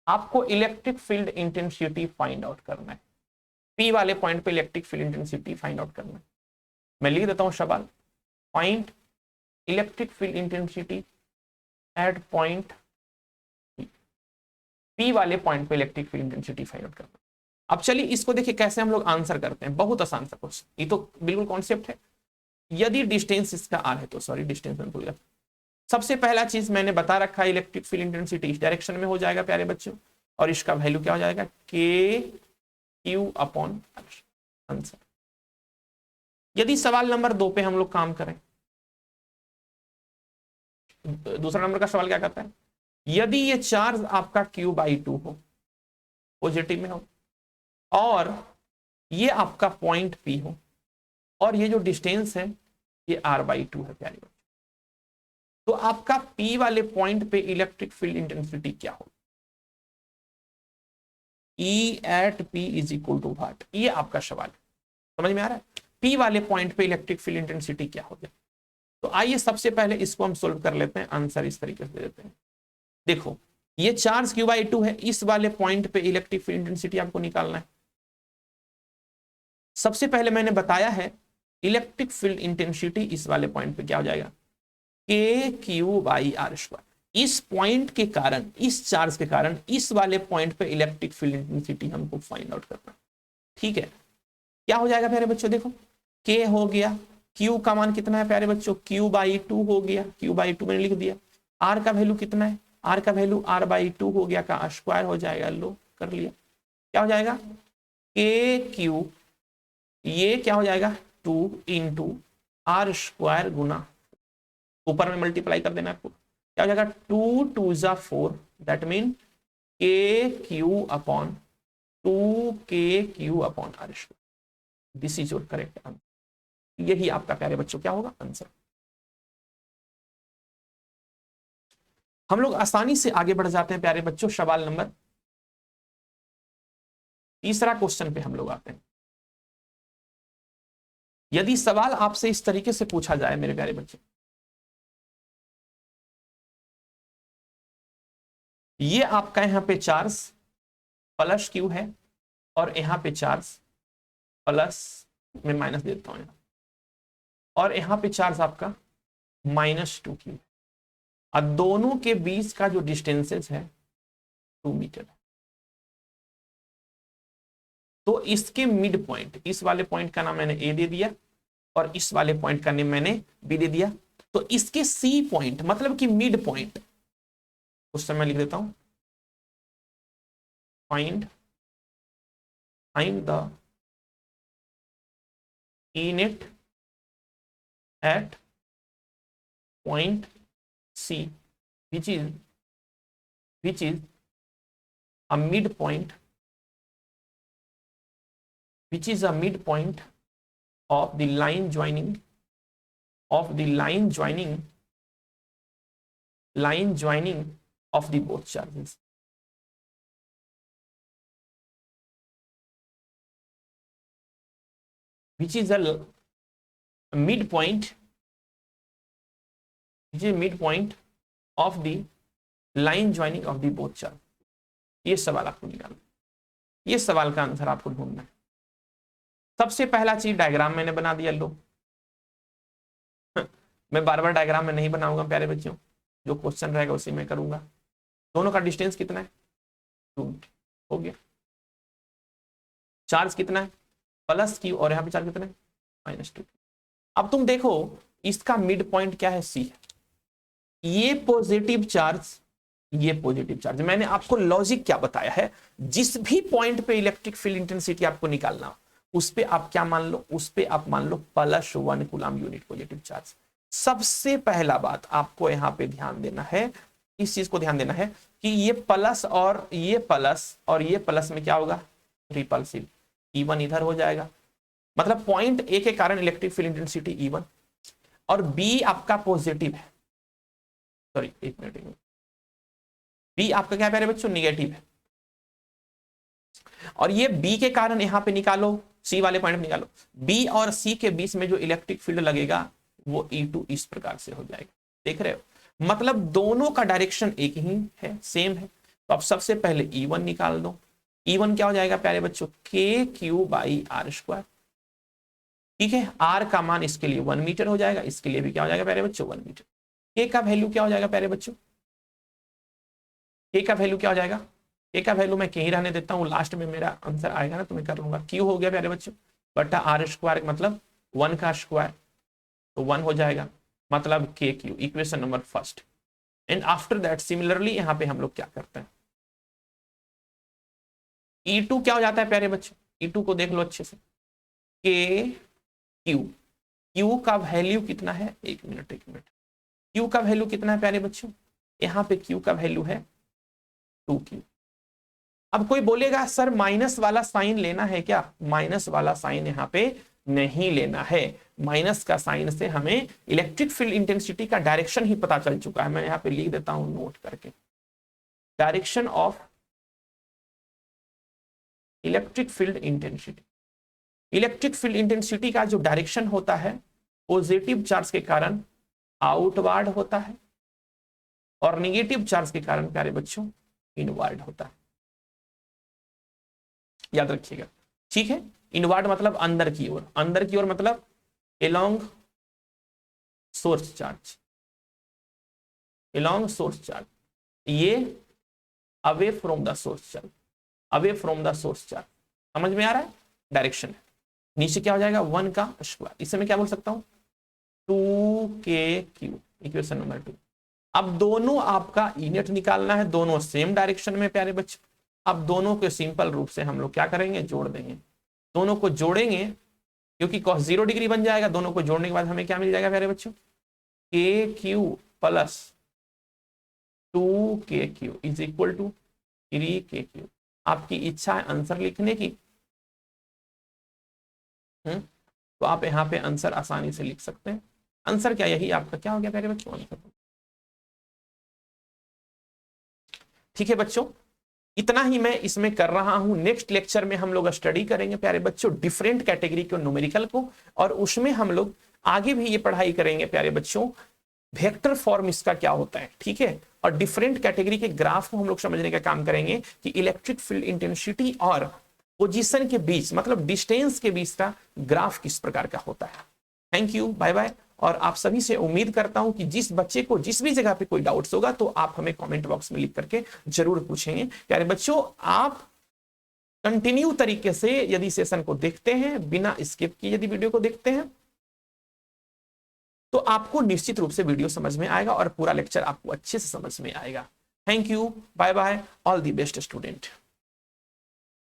आपको electric field intensity find out करना है। P वाले पॉइंट पे electric field intensity find out करना है। मैं लिख देता हूं सवाल, find electric field intensity at point P वाले पॉइंट पे electric field intensity find out करना। अब चलिए इसको देखिए कैसे हम लोग आंसर करते हैं। बहुत आसान सा क्वेश्चन, ये तो बिल्कुल कॉन्सेप्ट है। यदि डिस्टेंस इसका R है तो, सॉरी डिस्टेंस में भूल गया। सबसे पहला चीज मैंने बता रखा है इलेक्ट्रिक फील्ड इंटेंसिटी इस डायरेक्शन में हो जाएगा प्यारे बच्चों, और इसका वैल्यू क्या हो जाएगा, KQ अपॉन आंसर। यदि सवाल नंबर 2 पे हम लोग काम करें, दूसरा नंबर का सवाल क्या कहता है, यदि ये चार्ज आपका Q बाई 2 हो, पॉजिटिव में हो, और ये आपका पॉइंट P हो, और ये जो डिस्टेंस है ये R बाई 2 है प्यारे बच्चों, तो आपका P वाले पॉइंट पे इलेक्ट्रिक फील्ड इंटेंसिटी क्या हो, E at P is equal to what. ये आपका सवाल है, समझ में आ रहा है। P वाले पॉइंट पे इलेक्ट्रिक फील्ड इंटेंसिटी क्या हो गया। तो आइए सबसे पहले इसको हम सोल्व कर लेते हैं। आंसर इस तरीके से दे देते हैं। देखो ये चार्ज Q बाई 2 है, इस वाले पॉइंट पे इलेक्ट्रिक फील्ड इंटेंसिटी आपको निकालना है। सबसे पहले मैंने बताया है इलेक्ट्रिक फील्ड इंटेंसिटी इस वाले पॉइंट पे क्या हो जाएगा, KQ बाई R स्क्वायर। इस पॉइंट के कारण, इस चार्ज के कारण इस वाले पॉइंट पे इलेक्ट्रिक फील्ड इंटेंसिटी हमको फाइंड आउट करना है। ठीक है, क्या हो जाएगा प्यारे बच्चों, देखो K हो गया, Q का मान कितना है प्यारे बच्चों, Q बाई 2 हो गया, Q बाई 2 मैंने लिख दिया। R का वैल्यू कितना है, R का वैल्यू R बाई 2 हो गया, का स्क्वायर हो जाएगा, लो कर लिया। क्या हो जाएगा, KQ ये क्या हो जाएगा 2 इंटू R स्क्वायर गुना, ऊपर में मल्टीप्लाई कर देना आपको, क्या हो जाएगा 2 2 जा 4, that mean KQ upon 2KQ upon R square. This is your correct answer. यही आपका प्यारे बच्चों क्या होगा आंसर। हम लोग आसानी से आगे बढ़ जाते हैं प्यारे बच्चों। सवाल नंबर तीसरा क्वेश्चन पे हम लोग आते हैं। यदि सवाल आपसे इस तरीके से पूछा जाए मेरे प्यारे बच्चे, ये आपका यहां पे चार्ज प्लस क्यू है और यहां पे चार्ज प्लस, मैं माइनस देता हूं, और यहां पे चार्ज आपका -2 क्यू, और दोनों के बीच का जो डिस्टेंसेज है 2 मीटर है। तो इसके मिड पॉइंट, इस वाले पॉइंट का नाम मैंने ए दे दिया और इस वाले पॉइंट का नाम मैंने बी दे दिया। तो इसके सी पॉइंट मतलब कि मिड पॉइंट, उस समय लिख देता हूं, find the E net at point C, which is a midpoint, which is a midpoint of the line joining of the line joining of the both charges. Which is a midpoint, which is midpoint of the line joining of the both charges. ये सवाल आपको निकालना, ये सवाल का answer आपको ढूंढना है। सबसे पहला चीज डायग्राम मैंने बना दिया, लो मैं बार बार डायग्राम में नहीं बनाऊंगा प्यारे बच्चों, जो क्वेश्चन रहेगा उसी में करूंगा। दोनों का डिस्टेंस कितना है 2 मीटर, हो गया। चार्ज कितना है प्लस क्यू, और यहाँ पे चार्ज कितना है -2। अब तुम देखो इसका मिड पॉइंट क्या है C है, ये पॉजिटिव चार्ज, ये पॉजिटिव चार्ज। मैंने आपको लॉजिक क्या बताया है, जिस भी पॉइंट पे इलेक्ट्रिक फील्ड इंटेंसिटी आपको निकालना, उस पे आप क्या मान लो, उस पे आप मान लो +1 कूलम यूनिट पॉजिटिव चार्ज। सबसे पहला बात आपको यहां पे ध्यान देना है, इस चीज को ध्यान देना है कि ये प्लस और ये प्लस और ये प्लस में क्या होगा, रिपल्सिव, E1 इधर हो जाएगा। मतलब पॉइंट ए के कारण इलेक्ट्रिक फील्ड इंटेंसिटी E1, और बी आपका पॉजिटिव है, सॉरी एक मिनट, बी आपका क्या प्यारे बच्चों निगेटिव है, और ये बी के कारण यहां पे निकालो, सी वाले पॉइंट में निकालो, बी और सी के बीच में जो इलेक्ट्रिक फील्ड लगेगा वो E2 इस प्रकार से हो जाएगा। देख रहे हो, मतलब दोनों का डायरेक्शन एक ही है, सेम है। तो अब सबसे पहले E1 निकाल दो। E1 क्या हो जाएगा प्यारे बच्चों, KQ/R²। ठीक है, R का मान इसके लिए 1 मीटर हो जाएगा, इसके लिए भी क्या हो जाएगा प्यारे बच्चों 1 मीटर। K का वैल्यू क्या हो जाएगा प्यारे बच्चों, K का वैल्यू क्या हो जाएगा, K का वैल्यू मैं कहीं रहने देता हूं, लास्ट में मेरा आंसर आएगा ना तो मैं कर लूंगा। Q हो गया प्यारे बच्चों बटा R² मतलब 1 का स्क्वायर, तो 1 हो जाएगा, मतलब KQ, equation number first. And after that similarly यहां पे हम लोग क्या करते हैं, E2 क्या हो जाता है प्यारे बच्चों, E2 को देख लो अच्छे से, KQ, Q का वैल्यू कितना है, एक मिनट, Q का वैल्यू कितना है प्यारे बच्चों, यहां पे Q का वैल्यू है 2Q। अब कोई बोलेगा सर माइनस वाला साइन लेना है क्या, माइनस वाला साइन यहाँ पे नहीं लेना है। माइनस का साइन से हमें इलेक्ट्रिक फील्ड इंटेंसिटी का डायरेक्शन ही पता चल चुका है। मैं यहाँ पे लिख देता हूं नोट करके, direction of electric field intensity. Electric field intensity का जो डायरेक्शन होता है पॉजिटिव चार्ज के कारण आउटवर्ड होता है, और नेगेटिव चार्ज के कारण प्यारे बच्चों इनवर्ड होता है, याद रखिएगा। ठीक है, इनवर्ड मतलब अंदर की ओर, अंदर की ओर मतलब along source charge, along source charge, ये away from the source charge, away from the source charge. समझ में आ रहा है, डायरेक्शन है। नीचे क्या हो जाएगा 1 का स्क्वायर, इसे मैं क्या बोल सकता हूं 2KQ, इक्वेशन नंबर 2। अब दोनों आपका यूनिट निकालना है, दोनों सेम डायरेक्शन में प्यारे बच्चे। अब दोनों को सिंपल रूप से हम लोग क्या करेंगे, जोड़ देंगे। दोनों को जोड़ेंगे क्योंकि cos 0 डिग्री बन जाएगा। दोनों को जोड़ने के बाद हमें क्या मिल जाएगा प्यारे बच्चों, KQ plus 2KQ is equal to 3KQ। आपकी इच्छा है आंसर लिखने की, तो आप यहाँ पे आंसर आसानी से लिख सकते हैं। आंसर क्या, यही आपका क्या हो गया प्यारे बच्चों, आंसर ठीक है बच्चों, इतना ही मैं इसमें कर रहा हूं। नेक्स्ट लेक्चर में हम लोग स्टडी करेंगे प्यारे बच्चों डिफरेंट कैटेगरी के न्यूमेरिकल को, और उसमें हम लोग आगे भी ये पढ़ाई करेंगे प्यारे बच्चों वेक्टर फॉर्म इसका क्या होता है, ठीक है, और डिफरेंट कैटेगरी के ग्राफ को हम लोग समझने का काम करेंगे कि इलेक्ट्रिक फील्ड इंटेंसिटी और पोजीशन के बीच, मतलब डिस्टेंस के बीच का ग्राफ किस प्रकार का होता है। Thank you, bye bye. और आप सभी से उम्मीद करता हूं कि जिस बच्चे को जिस भी जगह पे कोई डाउट्स होगा तो आप हमें कमेंट बॉक्स में लिख करके जरूर पूछेंगे। प्यारे बच्चों, आप कंटिन्यू तरीके से यदि सेशन को देखते हैं, बिना स्किप किए यदि वीडियो को देखते हैं, तो आपको निश्चित रूप से वीडियो समझ में आएगा और पूरा लेक्चर आपको अच्छे से समझ में आएगा। Thank you, bye bye, all the best student.